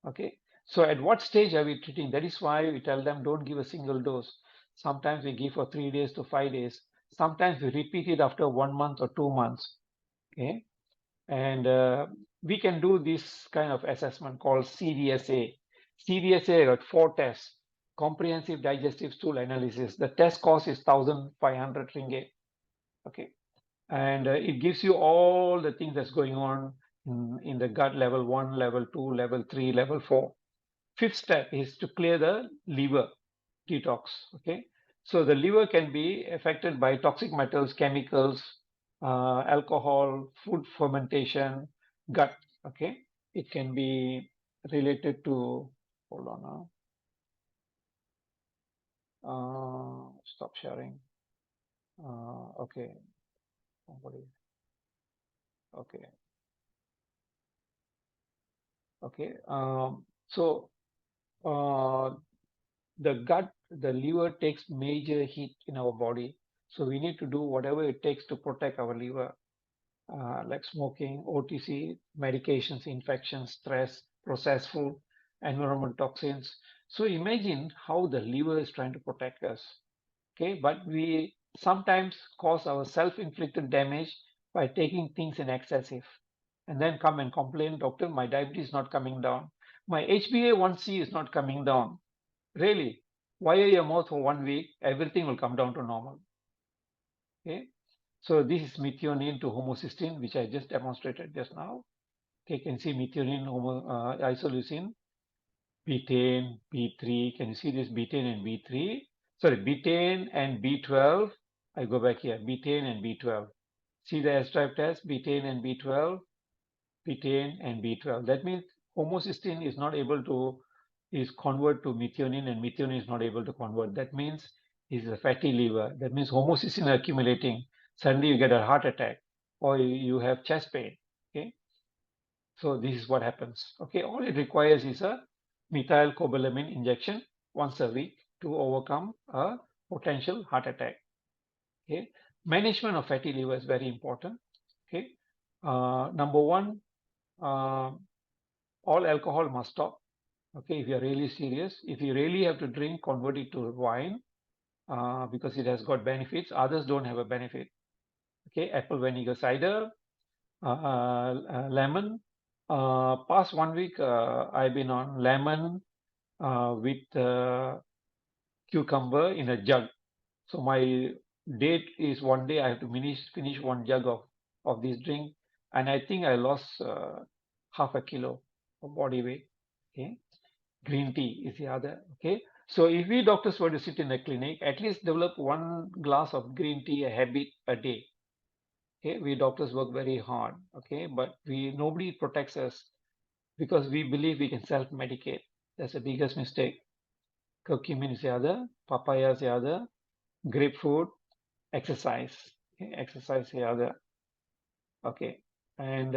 Okay, so at what stage are we treating? That is why we tell them don't give a single dose. Sometimes we give for 3 days to 5 days. Sometimes we repeat it after 1 month or 2 months. Okay, and we can do this kind of assessment called CDSA. CDSA got 4 tests: comprehensive digestive stool analysis. The test cost is 1,500 ringgit. Okay, and it gives you all the things that's going on in the gut: level 1, level 2, level 3, level 4. Fifth step is to clear the liver detox. Okay, so the liver can be affected by toxic metals, chemicals, alcohol, food fermentation, gut. Okay, it can be related to, hold on now, stop sharing. Okay, okay, okay. So the gut, the liver takes major heat in our body, so we need to do whatever it takes to protect our liver. Like smoking, OTC, medications, infections, stress, processed food, environmental toxins. So imagine how the liver is trying to protect us. Okay, but we sometimes cause our self-inflicted damage by taking things in excessive and then come and complain, doctor, my diabetes is not coming down. My HbA1c is not coming down. Really? Wire your mouth for 1 week, everything will come down to normal. Okay. So this is methionine to homocysteine, which I just demonstrated just now. Okay, you can see methionine, isoleucine, betaine, B3. Can you see this betaine and B3? Sorry, betaine and B12. I go back here, betaine and B12. See the S-drive test, betaine and B12, betaine and B12. That means homocysteine is not able to convert to methionine and methionine is not able to convert. That means it's a fatty liver. That means homocysteine accumulating. Suddenly you get a heart attack or you have chest pain. Okay, so this is what happens. Okay, all it requires is a methylcobalamin injection once a week to overcome a potential heart attack. Okay, management of fatty liver is very important. Okay, number one, all alcohol must stop. Okay, if you are really serious, if you really have to drink, convert it to wine because it has got benefits. Others don't have a benefit. Okay, apple vinegar cider, lemon. Past 1 week, I've been on lemon with cucumber in a jug. So my date is 1 day I have to finish 1 jug of this drink, and I think I lost half a kilo of body weight. Okay, green tea is the other. Okay, so if we doctors were to sit in a clinic, at least develop 1 glass of green tea a habit a day. Okay, we doctors work very hard. Okay, but nobody protects us because we believe we can self-medicate. That's the biggest mistake. Curcumin is the other, papaya is the other, grapefruit, exercise. Okay, exercise is the other. Okay, and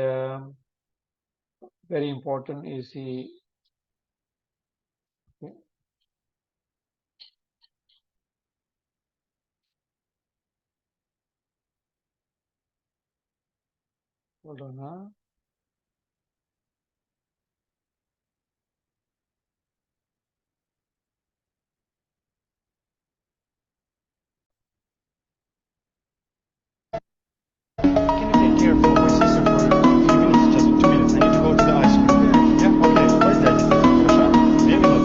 very important is the okay, hold on. Can you take care for my sister for a few minutes? Just 2 minutes. I need to go to the ice cream. Yeah, okay. What is that? Хорошо? Maybe not.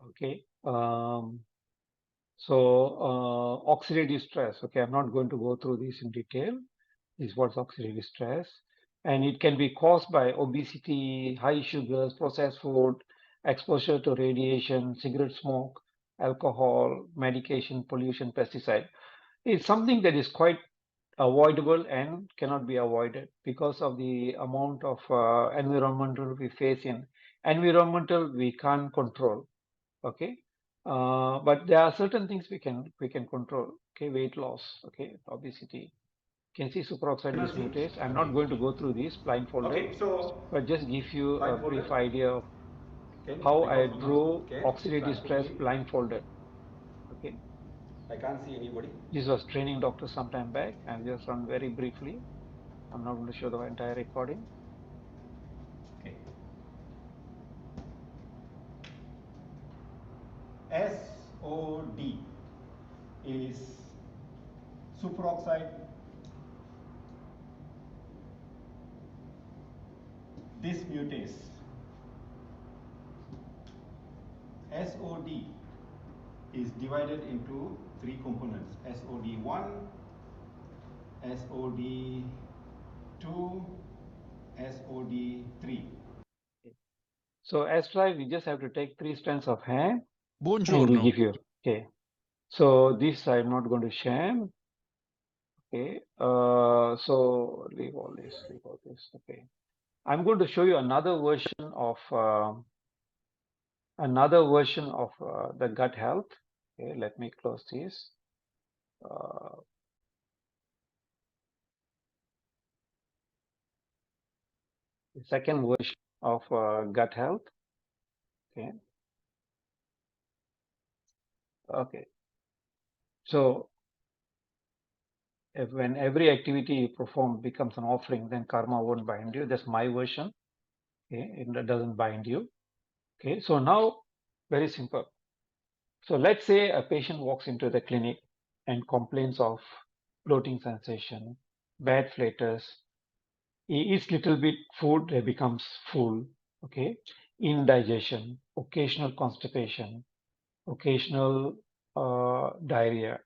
Okay. So oxidative stress. Okay, I'm not going to go through this in detail. This is what's oxidative stress, and it can be caused by obesity, high sugars, processed food, exposure to radiation, cigarette smoke, alcohol, medication, pollution, pesticide. It's something that is quite avoidable and cannot be avoided because of the amount of environmental we face in. Environmental we can't control. Okay, but there are certain things we can control. Okay, weight loss. Okay, obesity. You can see superoxide dismutase. I'm not going to go through this blindfolded, Okay, so but just give you a blindfolded. brief idea of Okay, how I because we drew can oxidative transfer stress me. blindfolded. Okay, I can't see anybody. this was training doctor some time back. I'll just run very briefly. I'm not going to show the entire recording. Okay. SOD is superoxide dismutase. SOD is divided into 3 components: SOD1, SOD2, SOD3. So as try, we just have to take 3 strands of hair and we Buongiorno. give you. Okay, so this I'm not going to share. Okay, so leave all this. Okay, I'm going to show you another version of the gut health. Okay, let me close this. The second version of gut health. Okay. Okay. So when every activity you perform becomes an offering, then karma won't bind you. That's my version. Okay, it doesn't bind you. Okay. So now, very simple. So let's say a patient walks into the clinic and complains of bloating sensation, bad flatus. He eats little bit food, it becomes full. Okay, indigestion, occasional constipation, occasional diarrhea,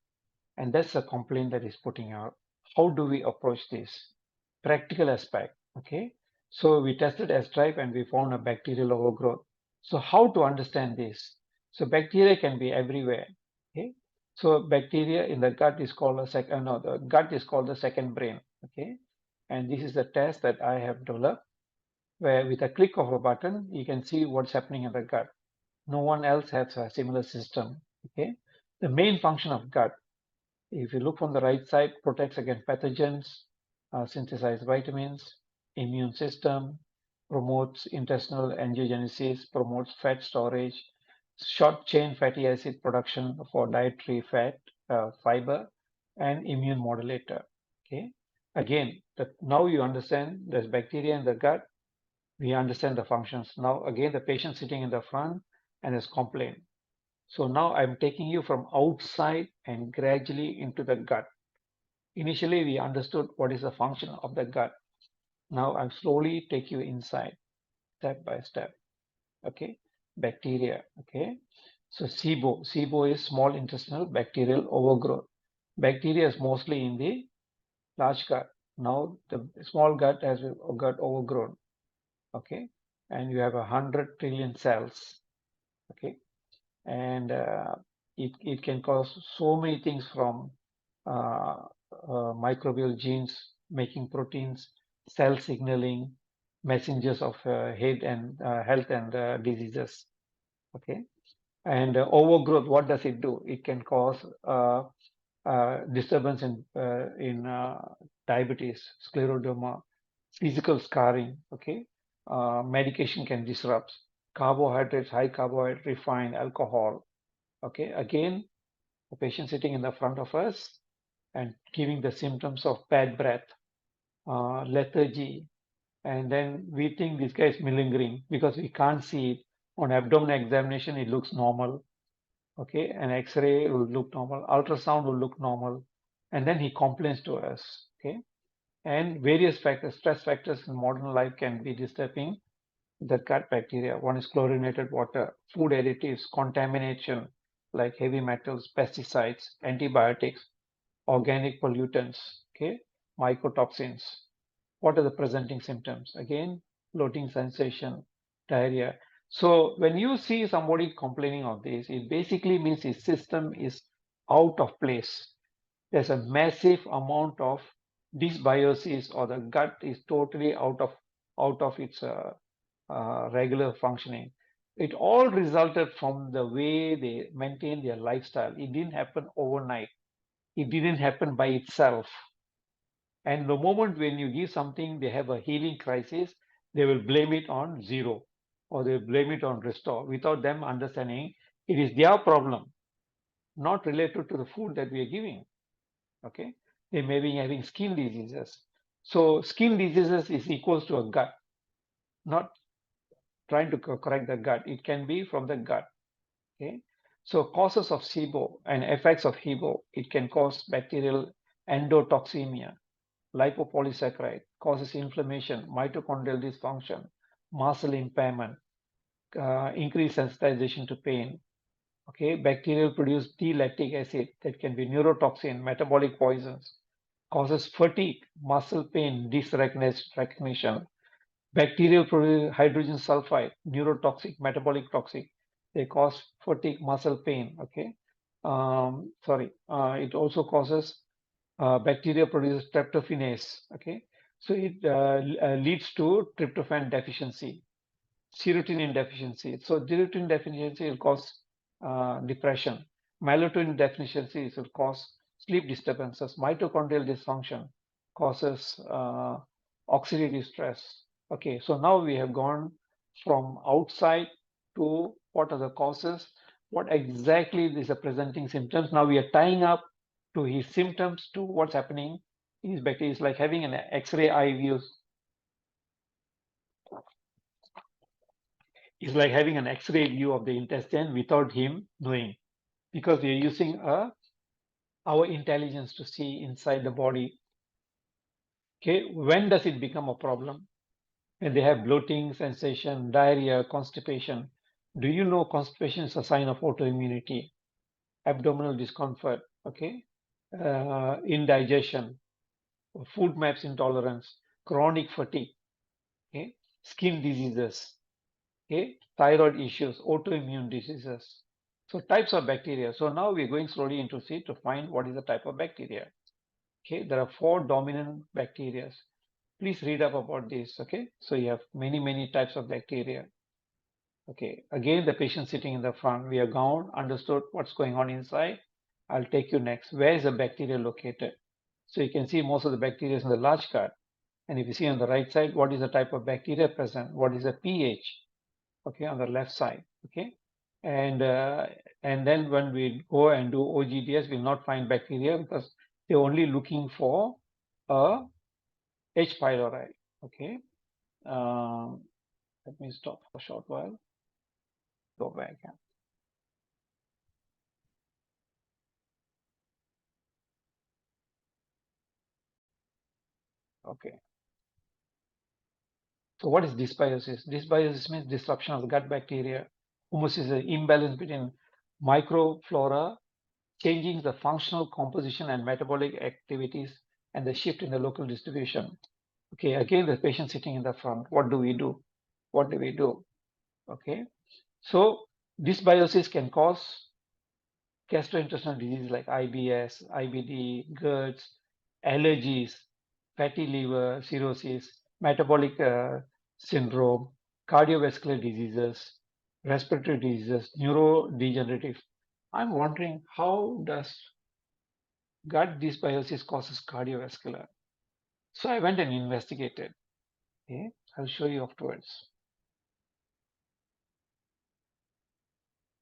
and that's a complaint that is putting out. How do we approach this? Practical aspect. Okay, so we tested S-type and we found a bacterial overgrowth. So how to understand this? So bacteria can be everywhere. Okay, so bacteria in the gut is called the gut is called the second brain. Okay, and this is a test that I have developed where with a click of a button you can see what's happening in the gut. No one else has a similar system. Okay, the main function of gut, if you look from the right side, protects against pathogens, synthesize vitamins, immune system, promotes intestinal angiogenesis, promotes fat storage, short chain fatty acid production for dietary fat, fiber, and immune modulator. Okay, Again, now you understand there's bacteria in the gut. We understand the functions. Now, again, the patient sitting in the front and has complained. So now I'm taking you from outside and gradually into the gut. Initially, we understood what is the function of the gut. Now I'm slowly take you inside, step by step. Okay, bacteria. Okay, so SIBO. SIBO is small intestinal bacterial overgrowth. Bacteria is mostly in the large gut. Now the small gut has got overgrown. Okay, and you have 100 trillion cells. Okay, and it can cause so many things from microbial genes making proteins, cell signaling, messengers of health and diseases. Okay, and overgrowth. What does it do? It can cause disturbance in diabetes, scleroderma, physical scarring. Okay, medication can disrupt carbohydrates, high carbohydrate, refined alcohol. Okay, again, the patient sitting in the front of us and giving the symptoms of bad breath, lethargy, and then we think this guy is malingering because we can't see it. On abdomen examination, it looks normal. Okay, an X-ray will look normal, ultrasound will look normal, and then he complains to us. Okay, and various factors, stress factors in modern life can be disturbing the gut bacteria. One is chlorinated water, food additives, contamination like heavy metals, pesticides, antibiotics, organic pollutants, okay, mycotoxins. What are the presenting symptoms? Again, bloating sensation, diarrhea. So when you see somebody complaining of this, it basically means his system is out of place. There's a massive amount of dysbiosis, or the gut is totally out of its regular functioning. It all resulted from the way they maintain their lifestyle. It didn't happen overnight. It didn't happen by itself. And the moment when you give something, they have a healing crisis, they will blame it on zero, or they will blame it on restore, without them understanding it is their problem, not related to the food that we are giving. Okay, they may be having skin diseases. So skin diseases is equals to a gut, not trying to correct the gut. It can be from the gut. Okay, so causes of SIBO and effects of HIBO, it can cause bacterial endotoxemia, lipopolysaccharide, causes inflammation, mitochondrial dysfunction, muscle impairment, increased sensitization to pain. Okay, bacterial produce D-lactic acid that can be neurotoxin, metabolic poisons, causes fatigue, muscle pain, dysrecognition. Bacterial produce hydrogen sulfide, neurotoxic, metabolic toxic. They cause fatigue, muscle pain. Okay, it also causes bacteria produces tryptophanase. Okay, so it leads to tryptophan deficiency, serotonin deficiency. So serotonin deficiency will cause depression. Melatonin deficiency will cause sleep disturbances. Mitochondrial dysfunction causes oxidative stress. Okay, so now we have gone from outside to what are the causes, what exactly is the presenting symptoms. Now we are tying up to his symptoms to what's happening in his bacteria. It's like having an X-ray eye view. It's like having an X-ray view of the intestine without him knowing, because we are using our intelligence to see inside the body. Okay, when does it become a problem? When they have bloating sensation, diarrhea, constipation. Do you know constipation is a sign of autoimmunity? Abdominal discomfort, okay, indigestion, food maps intolerance, chronic fatigue, okay, skin diseases, okay, thyroid issues, autoimmune diseases. So types of bacteria. So now we're going slowly into C to find what is the type of bacteria. Okay, there are 4 dominant bacteria. Please read up about this. Okay, so you have many types of bacteria. Okay, again, the patient sitting in the front, we have gone, understood what's going on inside. I'll take you next. Where is the bacteria located? So you can see most of the bacteria is in the large gut. And if you see on the right side, what is the type of bacteria present? What is the pH? Okay, on the left side. Okay, and then when we go and do OGDS, we'll not find bacteria because they're only looking for a H. pylori. Okay. Let me stop for a short while. Go back. Okay. So what is dysbiosis? Dysbiosis means disruption of the gut bacteria. Humus is an imbalance between microflora, changing the functional composition and metabolic activities, and the shift in the local distribution. Okay, again, the patient sitting in the front. What do we do? What do we do? Okay, so dysbiosis can cause gastrointestinal disease like IBS, IBD, GERDs, allergies, fatty liver, cirrhosis, metabolic syndrome, cardiovascular diseases, respiratory diseases, neurodegenerative. I'm wondering, how does gut dysbiosis causes cardiovascular? So I went and investigated. Okay, I'll show you afterwards.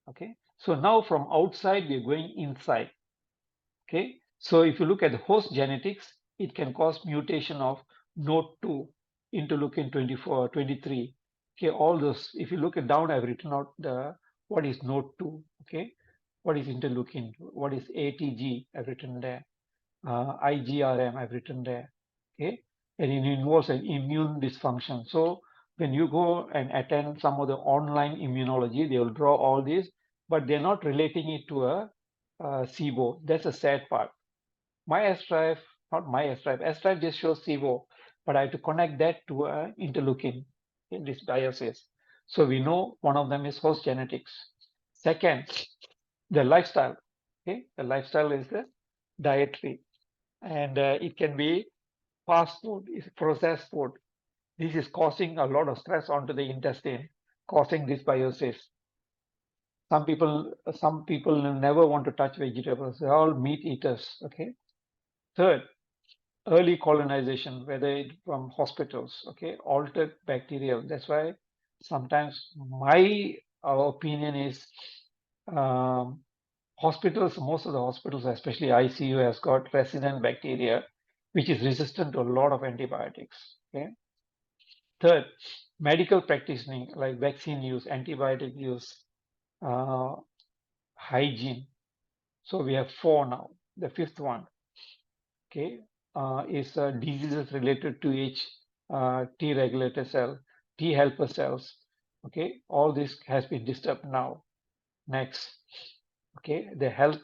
Okay, so now from outside we're going inside. Okay, so if you look at the host genetics, it can cause mutation of NOTE2, interleukin 24, 23. Okay, all those. If you look at down, I've written out the what is NOTE2. Okay, what is interleukin? What is ATG? I've written there. IGRM, I've written there. Okay, and it involves an immune dysfunction. So when you go and attend some of the online immunology, they will draw all these, but they're not relating it to a SIBO. That's a sad part. My S-drive, not my S-drive. S-drive just shows SIBO, but I have to connect that to a interleukin in this dysbiosis. So we know one of them is host genetics. Second, the lifestyle. Okay, the lifestyle is the dietary, and it can be fast food, processed food. This is causing a lot of stress onto the intestine, causing dysbiosis. Some people never want to touch vegetables. They're all meat eaters. Okay. Third, early colonization, whether it from hospitals. Okay, altered bacteria. That's why sometimes my opinion is hospitals, most of the hospitals, especially ICU, has got resident bacteria, which is resistant to a lot of antibiotics. Okay. Third, medical practicing like vaccine use, antibiotic use, hygiene. So we have 4 now. The fifth one, okay, is diseases related to each T regulator cell, T helper cells. Okay, all this has been disturbed now. Next, okay, the health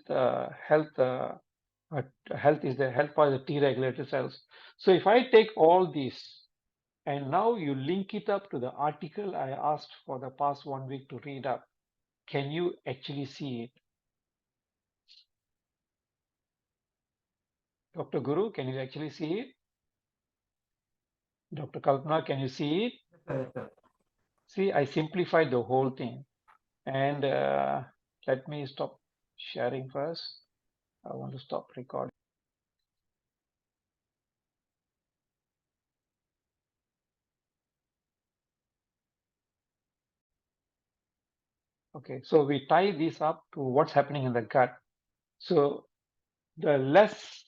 is the health by the T regulator cells. So if I take all these and now you link it up to the article I asked for the past 1 week to read up, can you actually see it? Dr. Guru, can you actually see it? Dr. Kalpana, can you see it? See, I simplified the whole thing. And let me stop sharing first. I want to stop recording. Okay, so we tie this up to what's happening in the gut. So the less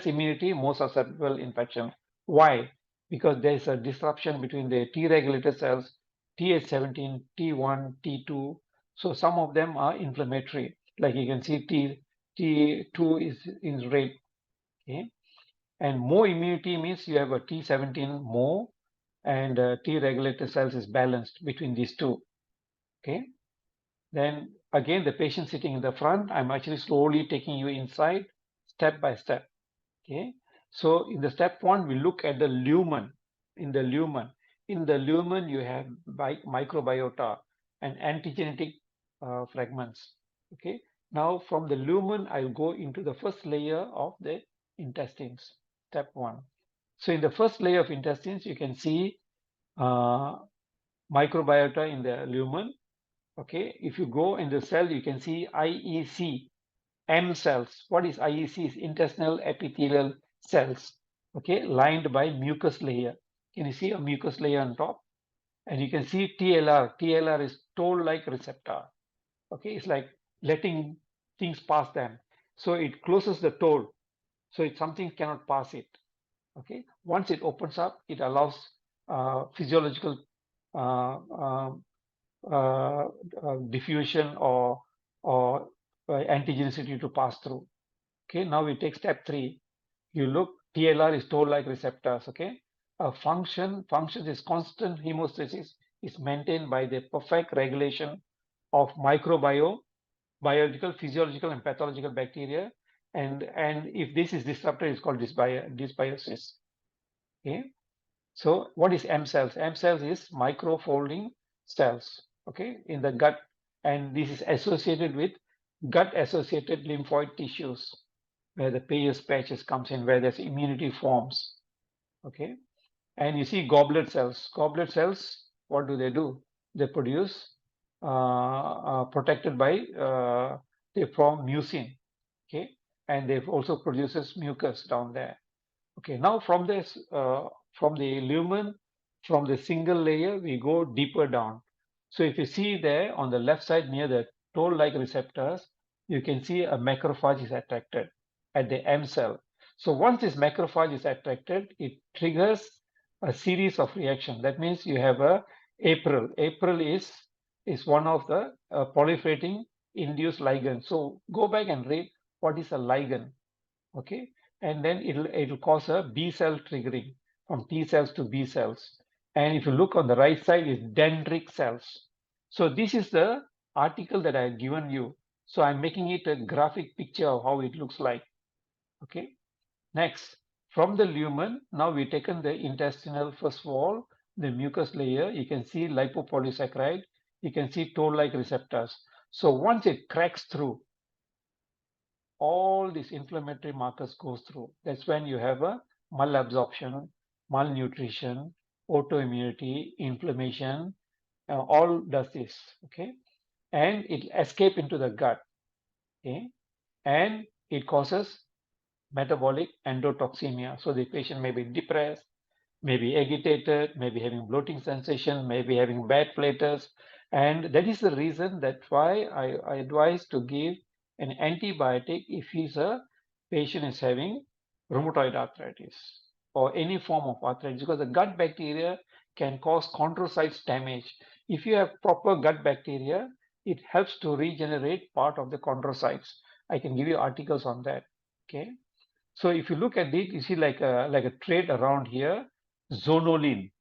immunity, more susceptible infection. Why? Because there's a disruption between the T regulator cells, Th17, T1, T2. So some of them are inflammatory. Like you can see T2 is in red. Okay, and more immunity means you have a T17 more, and T regulator cells is balanced between these two. Okay, then again the patient sitting in the front, I'm actually slowly taking you inside step by step. Okay, so in the step 1 we look at the lumen. In the lumen you have microbiota and antigenetic fragments. Okay, now from the lumen I'll go into the first layer of the intestines, step 1. So in the first layer of intestines you can see microbiota in the lumen. Okay, if you go in the cell you can see IEC M cells. What is IEC? Is intestinal epithelial cells. Okay, lined by mucus layer. Can you see a mucus layer on top? And you can see TLR. TLR is toll-like receptor. Okay, it's like letting things pass them. So it closes the toll. So something cannot pass it. Okay, once it opens up, it allows physiological uh, um, diffusion or antigenicity to pass through. Okay, now we take step 3. You look, TLR is toll-like receptors. Okay, a function is constant hemostasis is maintained by the perfect regulation of microbiome, biological, physiological, and pathological bacteria. And if this is disrupted, it's called dysbiosis. Okay, so what is M cells? M cells is microfolding cells, okay, in the gut, and this is associated with gut-associated lymphoid tissues, where the Peyer's patches comes in, where there's immunity forms, okay. And you see goblet cells. Goblet cells, what do? They produce protected by they form mucin, okay, and they also produces mucus down there. Okay, now from this, from the lumen, from the single layer, we go deeper down. So if you see there on the left side near the toll-like receptors, you can see a macrophage is attracted at the M cell. So once this macrophage is attracted, it triggers a series of reactions. That means you have a APRIL. APRIL is one of the proliferating induced ligands. So go back and read what is a ligand. Okay, and then it'll cause a B cell triggering from T cells to B cells. And if you look on the right side is dendritic cells. So this is the article that I have given you. So I'm making it a graphic picture of how it looks like. Okay, next, from the lumen, now we've taken the intestinal first wall, the mucus layer. You can see lipopolysaccharide, you can see toll-like receptors. So once it cracks through, all these inflammatory markers goes through. That's when you have a malabsorption, malnutrition, autoimmunity, inflammation, all does this, okay? And it escape into the gut, okay? And it causes metabolic endotoxemia. So the patient may be depressed, may be agitated, may be having bloating sensation, may be having bad platters. And that is the reason that's why I advise to give an antibiotic if he's a patient is having rheumatoid arthritis or any form of arthritis, because the gut bacteria can cause chondrocytes damage. If you have proper gut bacteria, it helps to regenerate part of the chondrocytes. I can give you articles on that. Okay. So if you look at it, you see like a trait around here, zonulin,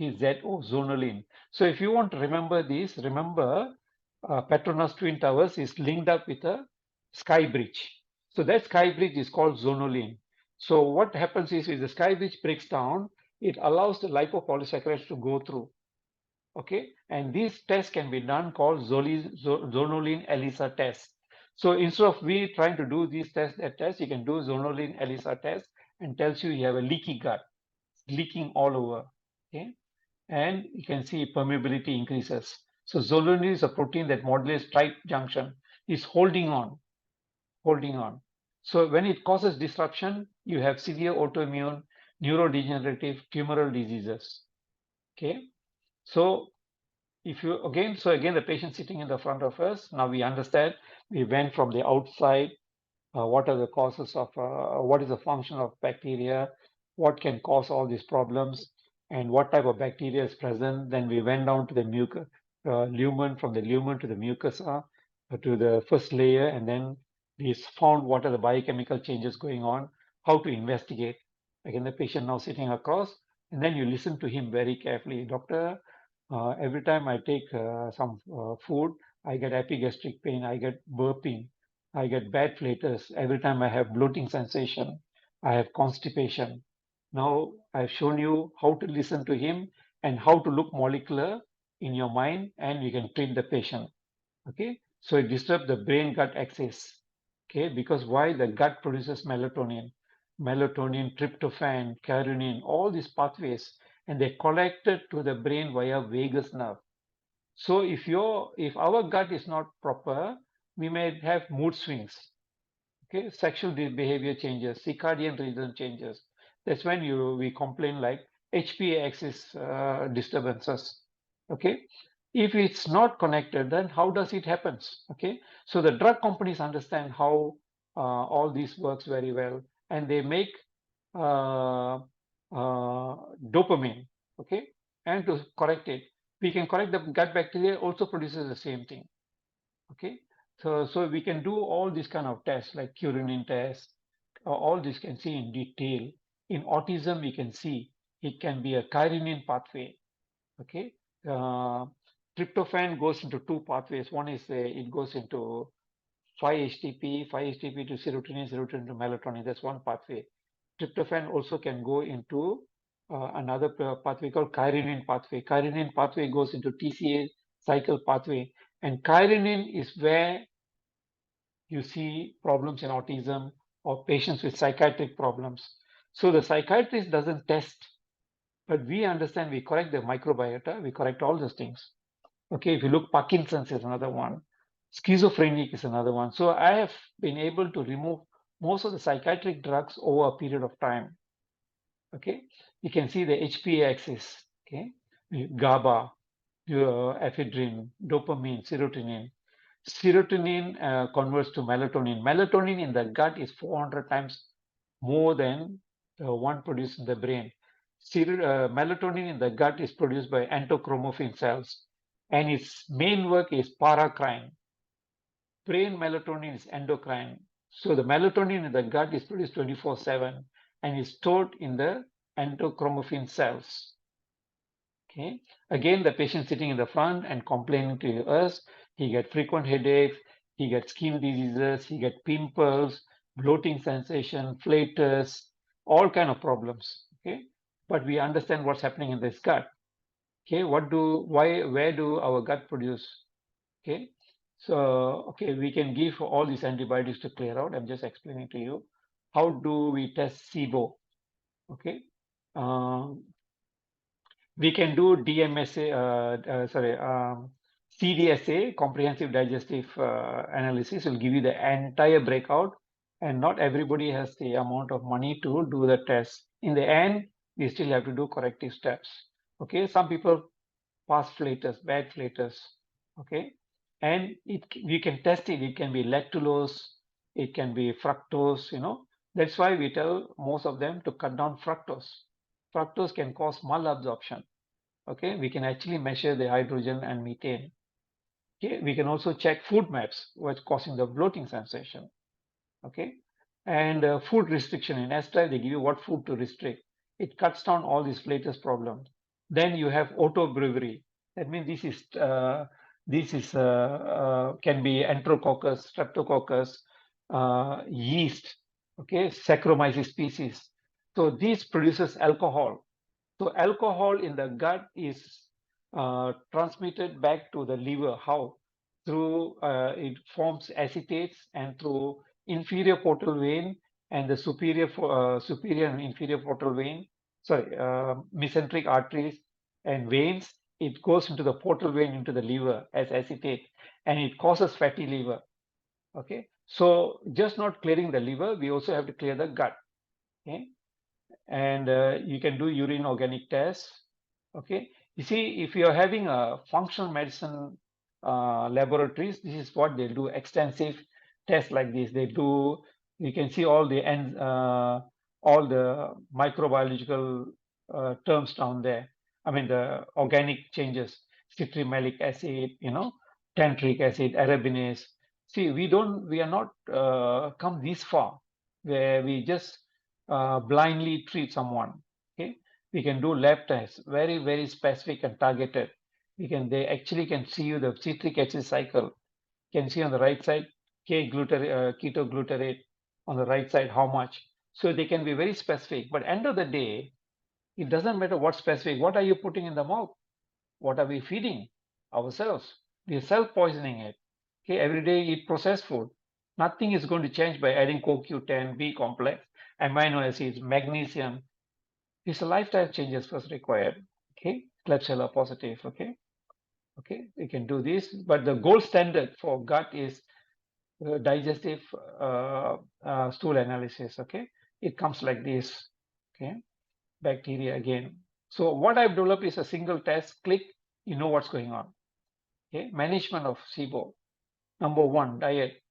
Z-O, zonulin. So if you want to remember this, remember Petronas Twin Towers is linked up with a sky bridge. So that sky bridge is called zonulin. So what happens is if the sky bridge breaks down, it allows the lipopolysaccharides to go through. Okay, and these tests can be done called zonulin ELISA test. So instead of we trying to do these tests, you can do zonulin ELISA test and tells you have a leaky gut, leaking all over. Okay, and you can see permeability increases. So zonulin is a protein that modulates tight junction, is holding on. So when it causes disruption, you have severe autoimmune, neurodegenerative, tumoral diseases. Okay, so if you again the patient sitting in the front of us, now we understand, we went from the outside, what are the causes of what is the function of bacteria, what can cause all these problems, and what type of bacteria is present. Then we went down to the lumen, from the lumen to the mucosa, to the first layer, and then we found what are the biochemical changes going on, how to investigate. Again, the patient now sitting across, and then you listen to him very carefully. Doctor, every time I take some food, I get epigastric pain, I get burping, I get bad flatus. Every time I have bloating sensation, I have constipation. Now I've shown you how to listen to him and how to look molecular in your mind, and you can treat the patient. Okay, so it disturbs the brain gut axis. Okay, because why? The gut produces melatonin, tryptophan, carotene, all these pathways, and they're connected to the brain via vagus nerve. So if our gut is not proper, we may have mood swings. Okay, sexual behavior changes, circadian rhythm changes. That's when we complain like HPA axis disturbances. Okay, if it's not connected, then how does it happens? Okay, so the drug companies understand how all this works very well, and they make dopamine, okay, and to correct it, we can correct the gut bacteria also produces the same thing, okay. So we can do all these kind of tests like curinin test, all this can see in detail. In autism, we can see it can be a kynurenine pathway, okay. Uh, Tryptophan goes into two pathways. One is it goes into 5-HTP to serotonin, serotonin to melatonin. That's one pathway. Tryptophan also can go into another pathway called kynurenine pathway. Kynurenine pathway goes into TCA cycle pathway, and kynurenine is where you see problems in autism or patients with psychiatric problems. So the psychiatrist doesn't test, but we understand, we correct the microbiota, we correct all those things. Okay, if you look, Parkinson's is another one, schizophrenic is another one. So I have been able to remove most of the psychiatric drugs over a period of time. Okay, you can see the HPA axis, okay, GABA, ephedrine, dopamine, serotonin. Serotonin converts to melatonin. Melatonin in the gut is 400 times more than the one produced in the brain. Melatonin in the gut is produced by endochromophene cells, and its main work is paracrine. Brain melatonin is endocrine. So the melatonin in the gut is produced 24/7 and is stored in the endochromophene cells. Okay. Again, the patient sitting in the front and complaining to us, he gets frequent headaches, he gets skin diseases, he gets pimples, bloating sensation, flatus, all kind of problems. Okay. But we understand what's happening in this gut. Okay. Where do our gut produce? Okay. So, okay, we can give all these antibiotics to clear out. I'm just explaining to you. How do we test SIBO? Okay. We can do CDSA, comprehensive digestive analysis will give you the entire breakout, and not everybody has the amount of money to do the test. In the end, we still have to do corrective steps. Okay, some people pass flatus, bad flatus. Okay, and we can test it. It can be lactulose, it can be fructose. That's why we tell most of them to cut down fructose. Fructose can cause malabsorption. Okay, we can actually measure the hydrogen and methane. Okay, we can also check food maps, what's causing the bloating sensation. Okay, and food restriction in S-Drive, they give you what food to restrict. It cuts down all these flatus problems. Then you have autobrewery. That means can be Enterococcus, Streptococcus, yeast, okay, Saccharomyces species. So this produces alcohol. So alcohol in the gut is transmitted back to the liver. How? Through it forms acetates, and through inferior portal vein and the superior and inferior portal vein, mesenteric arteries and veins, it goes into the portal vein into the liver as acetate, and it causes fatty liver. Okay, so just not clearing the liver, we also have to clear the gut. Okay, and you can do urine organic tests. Okay, you see, if you're having a functional medicine laboratories, this is what they do, extensive tests like this. They do, you can see all the microbiological terms down there. I mean, the organic changes, citrimalic acid, tantric acid, arabinase. See, we are not come this far where we just blindly treat someone. Okay, we can do lab tests, very, very specific and targeted. They actually can see you the citric acid cycle. Can see on the right side ketoglutarate, on the right side how much. So they can be very specific. But end of the day, it doesn't matter what specific. What are you putting in the mouth? What are we feeding ourselves? We are self-poisoning it. Okay, every day eat processed food. Nothing is going to change by adding CoQ10, B complex, amino acids, magnesium. It's a lifestyle changes first required. Okay, Klebsiella positive. Okay, we can do this, but the gold standard for gut is digestive stool analysis. Okay, it comes like this. Okay, bacteria again. So what I've developed is a single test. Click, you know what's going on. Okay, management of SIBO. Number one, diet.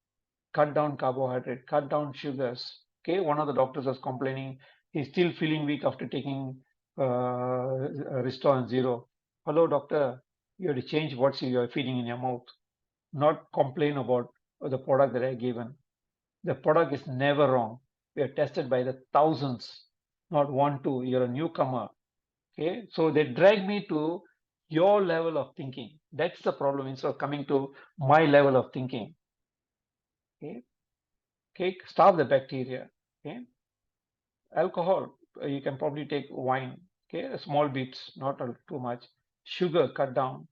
Cut down carbohydrate, cut down sugars. Okay, one of the doctors was complaining He's still feeling weak after taking Restore and Zero. Hello, doctor. You have to change what you are feeding in your mouth, not complain about the product that I given. The product is never wrong. We are tested by the thousands, not 1, 2. You're a newcomer. Okay, so they drag me to your level of thinking. That's the problem, instead of coming to my level of thinking. Okay, okay, starve the bacteria. Okay, alcohol, you can probably take wine. Okay, small bits, not too much. Sugar, cut down.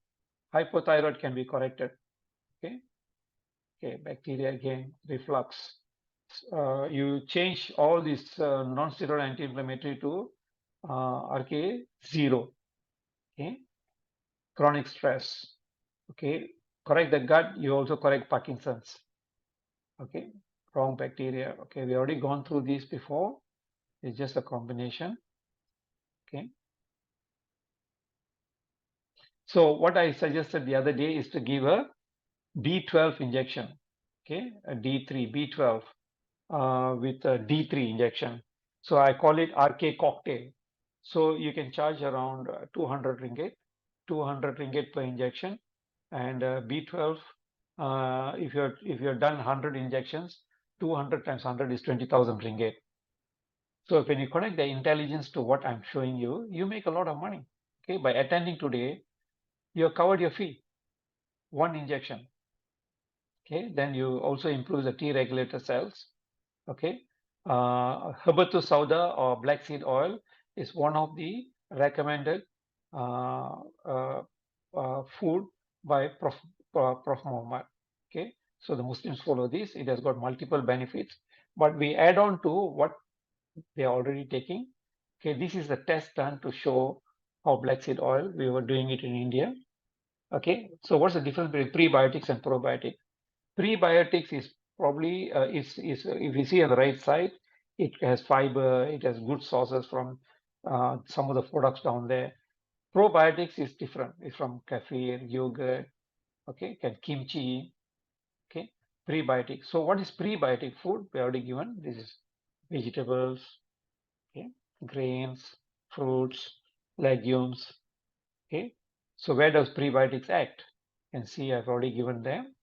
Hypothyroid can be corrected. Okay, okay, bacteria again, reflux. You change all these non-steroidal anti-inflammatory to RK0. Okay, chronic stress. Okay, correct the gut, you also correct Parkinson's. Okay, wrong bacteria. Okay, we already gone through these before. It's just a combination. Okay, so what I suggested the other day is to give a B12 injection. Okay, a D3 B12 with a D3 injection. So I call it RK cocktail. So you can charge around 200 ringgit, 200 ringgit per injection, and B12. If you're done 100 injections, 200 times 100 is 20,000 ringgit. So when you connect the intelligence to what I'm showing you, you make a lot of money. Okay, by attending today, you have covered your fee. One injection. Okay, then you also improve the T regulator cells. Okay, Herbatus sauda or black seed oil is one of the recommended food by Prof Muhammad. Okay, so the Muslims follow this. It has got multiple benefits, but we add on to what they are already taking. Okay, this is the test done to show how black seed oil, we were doing it in India. Okay, so what's the difference between prebiotics and probiotics? Prebiotics is probably if you see on the right side, it has fiber, it has good sources from some of the products down there. Probiotics is different. It's from kefir, yogurt, okay, kimchi, okay, prebiotics. So what is prebiotic food? We already given. This is vegetables, okay, grains, fruits, legumes, okay. So where does prebiotics act? You can see I've already given them.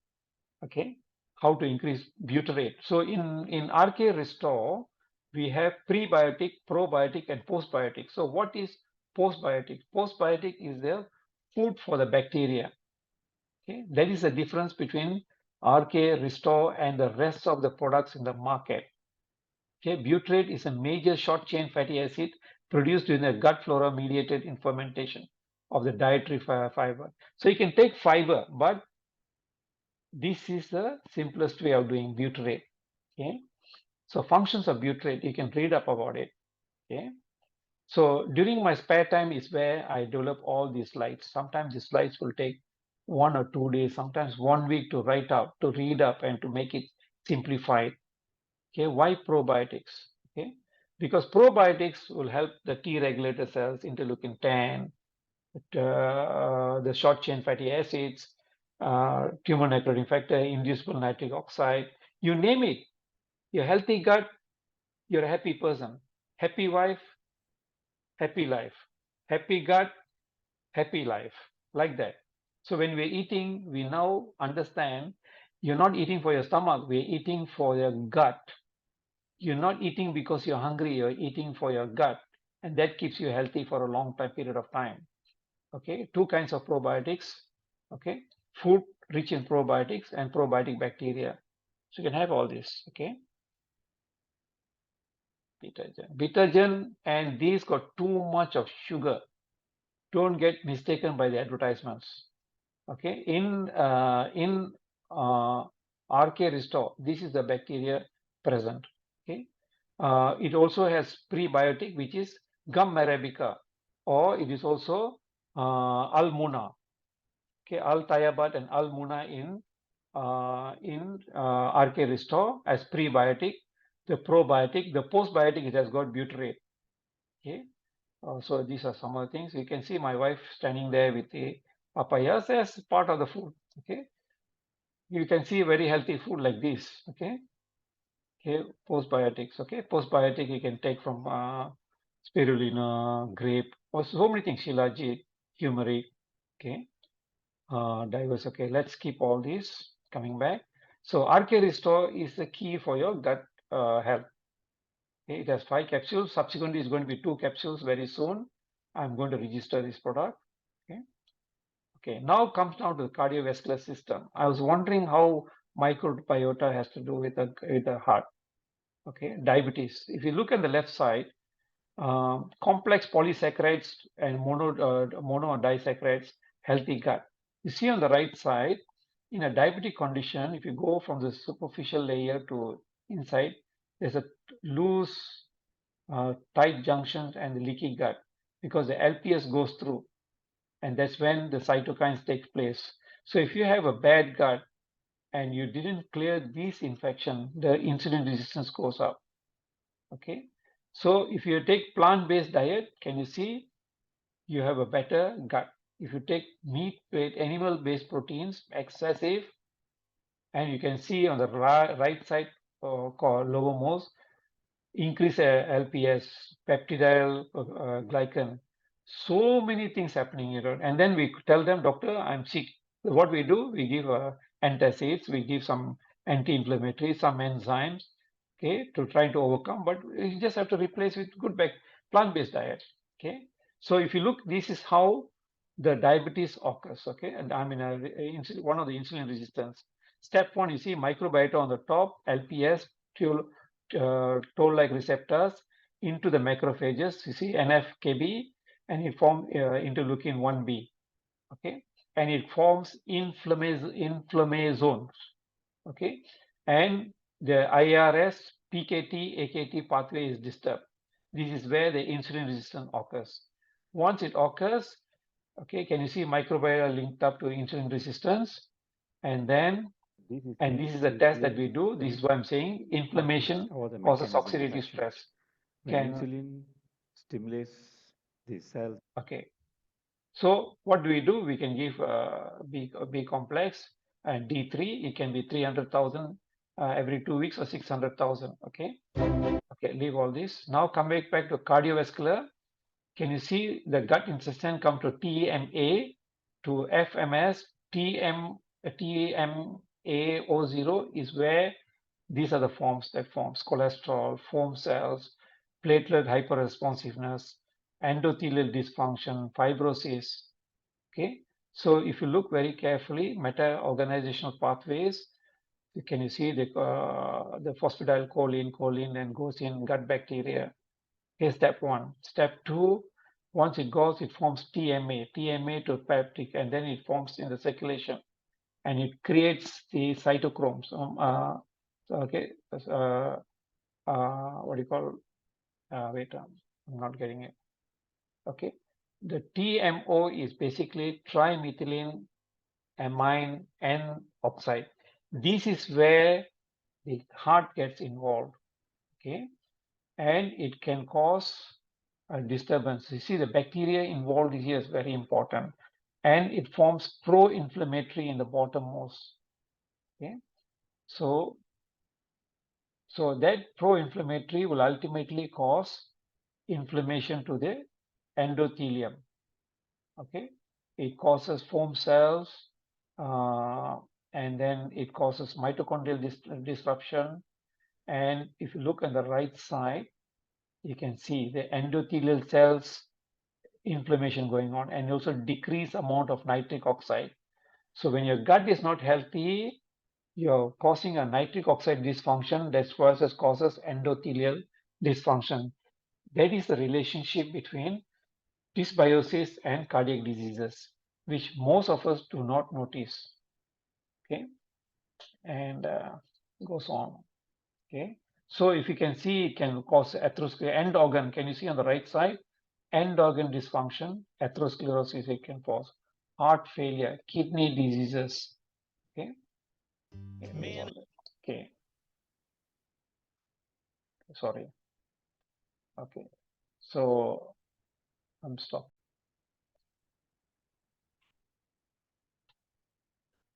Okay, how to increase butyrate. So in RK Restore, we have prebiotic, probiotic, and postbiotic. So what is postbiotic? Postbiotic is the food for the bacteria. Okay, that is the difference between RK Restore and the rest of the products in the market. Okay, butyrate is a major short chain fatty acid produced during the gut flora mediated in fermentation of the dietary fiber. So you can take fiber, but this is the simplest way of doing butyrate. Okay, so functions of butyrate, you can read up about it. Okay, so during my spare time is where I develop all these slides. Sometimes the slides will take 1 or 2 days, sometimes 1 week to write out, to read up, and to make it simplified. Okay, why probiotics? Okay, because probiotics will help the T regulator cells, interleukin 10, the short chain fatty acids, tumor necrotic factor, inducible nitric oxide, you name it. Your healthy gut, you're a happy person. Happy wife, happy life. Happy gut, happy life. Like that. So when we're eating, we now understand you're not eating for your stomach, we're eating for your gut. You're not eating because you're hungry, you're eating for your gut. And that keeps you healthy for a long period of time. Okay, 2 kinds of probiotics. Okay, food rich in probiotics and probiotic bacteria. So you can have all this. Okay, Betagen, and these got too much of sugar. Don't get mistaken by the advertisements. Okay, in RK Restore, this is the bacteria present. Okay, it also has prebiotic, which is gum arabica, or it is also Al-Muna. Okay, Al-Tayabat and Al-Muna in RK Restore as prebiotic. The probiotic, the postbiotic, it has got butyrate. Okay, so these are some of the things. You can see my wife standing there with the papayas as part of the food. Okay, you can see very healthy food like this. Okay, Okay, postbiotics. Okay, postbiotic you can take from spirulina, grape, or so many things. Shilajit, turmeric. Okay, diverse. Okay, let's keep all these. Coming back. So RK Restore is the key for your gut health. Okay, it has 5 capsules. Subsequently, it's going to be 2 capsules very soon. I'm going to register this product. Okay. Okay. Now comes down to the cardiovascular system. I was wondering how microbiota has to do with the heart. Okay, diabetes. If you look at the left side, complex polysaccharides and mono or disaccharides, healthy gut. You see on the right side, in a diabetic condition, if you go from the superficial layer to inside, there's a loose, tight junctions and the leaky gut because the LPS goes through, and that's when the cytokines take place. So if you have a bad gut and you didn't clear these infection, the insulin resistance goes up. Okay, so if you take plant-based diet, can you see you have a better gut? If you take meat-based, animal-based proteins, excessive, and you can see on the right side, called lowermost, increase LPS, peptidyl glycan, so many things happening here. And then we tell them, doctor, I'm sick. So what we do, we give antacids, we give some anti-inflammatory, some enzymes, okay, to try to overcome, but you just have to replace with good plant-based diet. Okay, so if you look, this is how the diabetes occurs. Okay, and I mean one of the insulin resistance. Step 1, you see microbiota on the top, LPS, toll-like receptors into the macrophages. You see NF-kB, and it forms interleukin 1b. Okay, and it forms inflammasomes. Okay, and the IRS, PKT, AKT pathway is disturbed. This is where the insulin resistance occurs. Once it occurs, okay, can you see microbiota linked up to insulin resistance? And then, this is the test that we do. This is what I'm saying. Inflammation or the causes mechanism of oxidative action. stress. When Can insulin stimulates the cells, okay. So what do? We can give B complex and D3. It can be 300,000 every 2 weeks or 600,000. Okay. Okay. Leave all this. Now come back to cardiovascular. Can you see the gut intestine come to TMA to FMS? TMAO0 is where these are the forms that forms cholesterol, foam cells, platelet hyperresponsiveness, endothelial dysfunction, fibrosis. Okay, so if you look very carefully, meta-organizational pathways, can you see the phosphatidylcholine and goes in gut bacteria? Here's step 1. Step 2, once it goes, it forms TMA to peptic, and then it forms in the circulation, and it creates the cytochromes. Okay, what do you call? Wait, I'm not getting it. Okay, the TMO is basically trimethylene amine N oxide. This is where the heart gets involved. Okay, and it can cause a disturbance. You see, the bacteria involved here is very important, and it forms pro-inflammatory in the bottommost. Okay, so that pro-inflammatory will ultimately cause inflammation to the endothelium. Okay, it causes foam cells, and then it causes mitochondrial disruption. And if you look on the right side, you can see the endothelial cells inflammation going on, and also decreased amount of nitric oxide. So when your gut is not healthy, you're causing a nitric oxide dysfunction that causes endothelial dysfunction. That is the relationship between dysbiosis and cardiac diseases, which most of us do not notice. Okay, and goes on. Okay, so if you can see, it can cause atherosclerosis. End organ, can you see on the right side? End organ dysfunction, atherosclerosis, it can cause heart failure, kidney diseases. Okay. Okay. Sorry. Okay. So I'm stopped.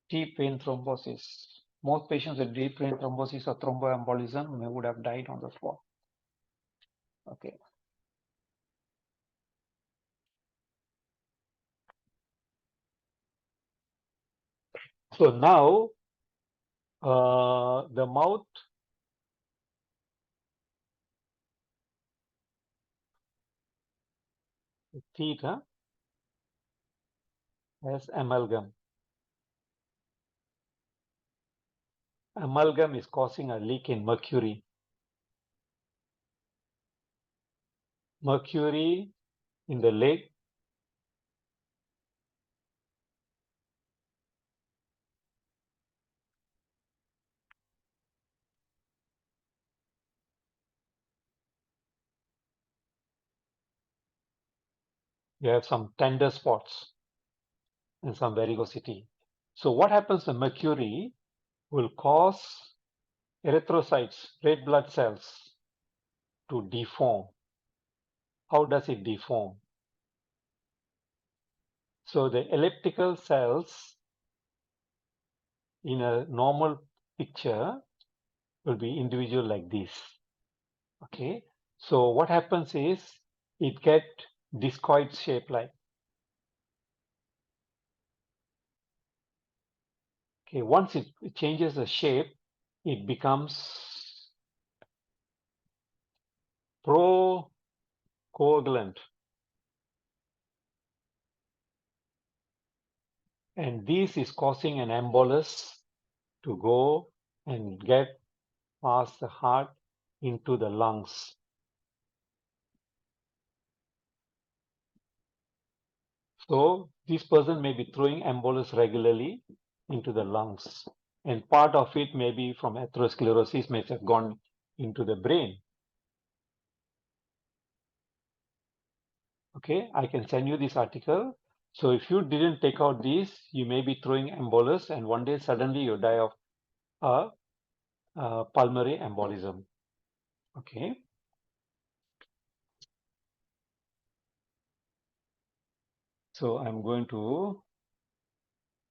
Deep vein thrombosis, most patients with deep vein thrombosis or thromboembolism may would have died on the spot. Okay. So now the mouth teeth has amalgam. Amalgam is causing a leak in mercury. Mercury in the leg you have some tender spots and some varicosity. So what happens to mercury will cause erythrocytes, red blood cells, to deform. How does it deform? So the elliptical cells in a normal picture will be individual like this. Okay. So what happens is it get discoid shape like. Okay, once it changes the shape, it becomes procoagulant. And this is causing an embolus to go and get past the heart into the lungs. So this person may be throwing embolus regularly into the lungs. And part of it may be from atherosclerosis may have gone into the brain. Okay, I can send you this article. So if you didn't take out this, you may be throwing embolus and one day suddenly you die of a pulmonary embolism. Okay. So I'm going to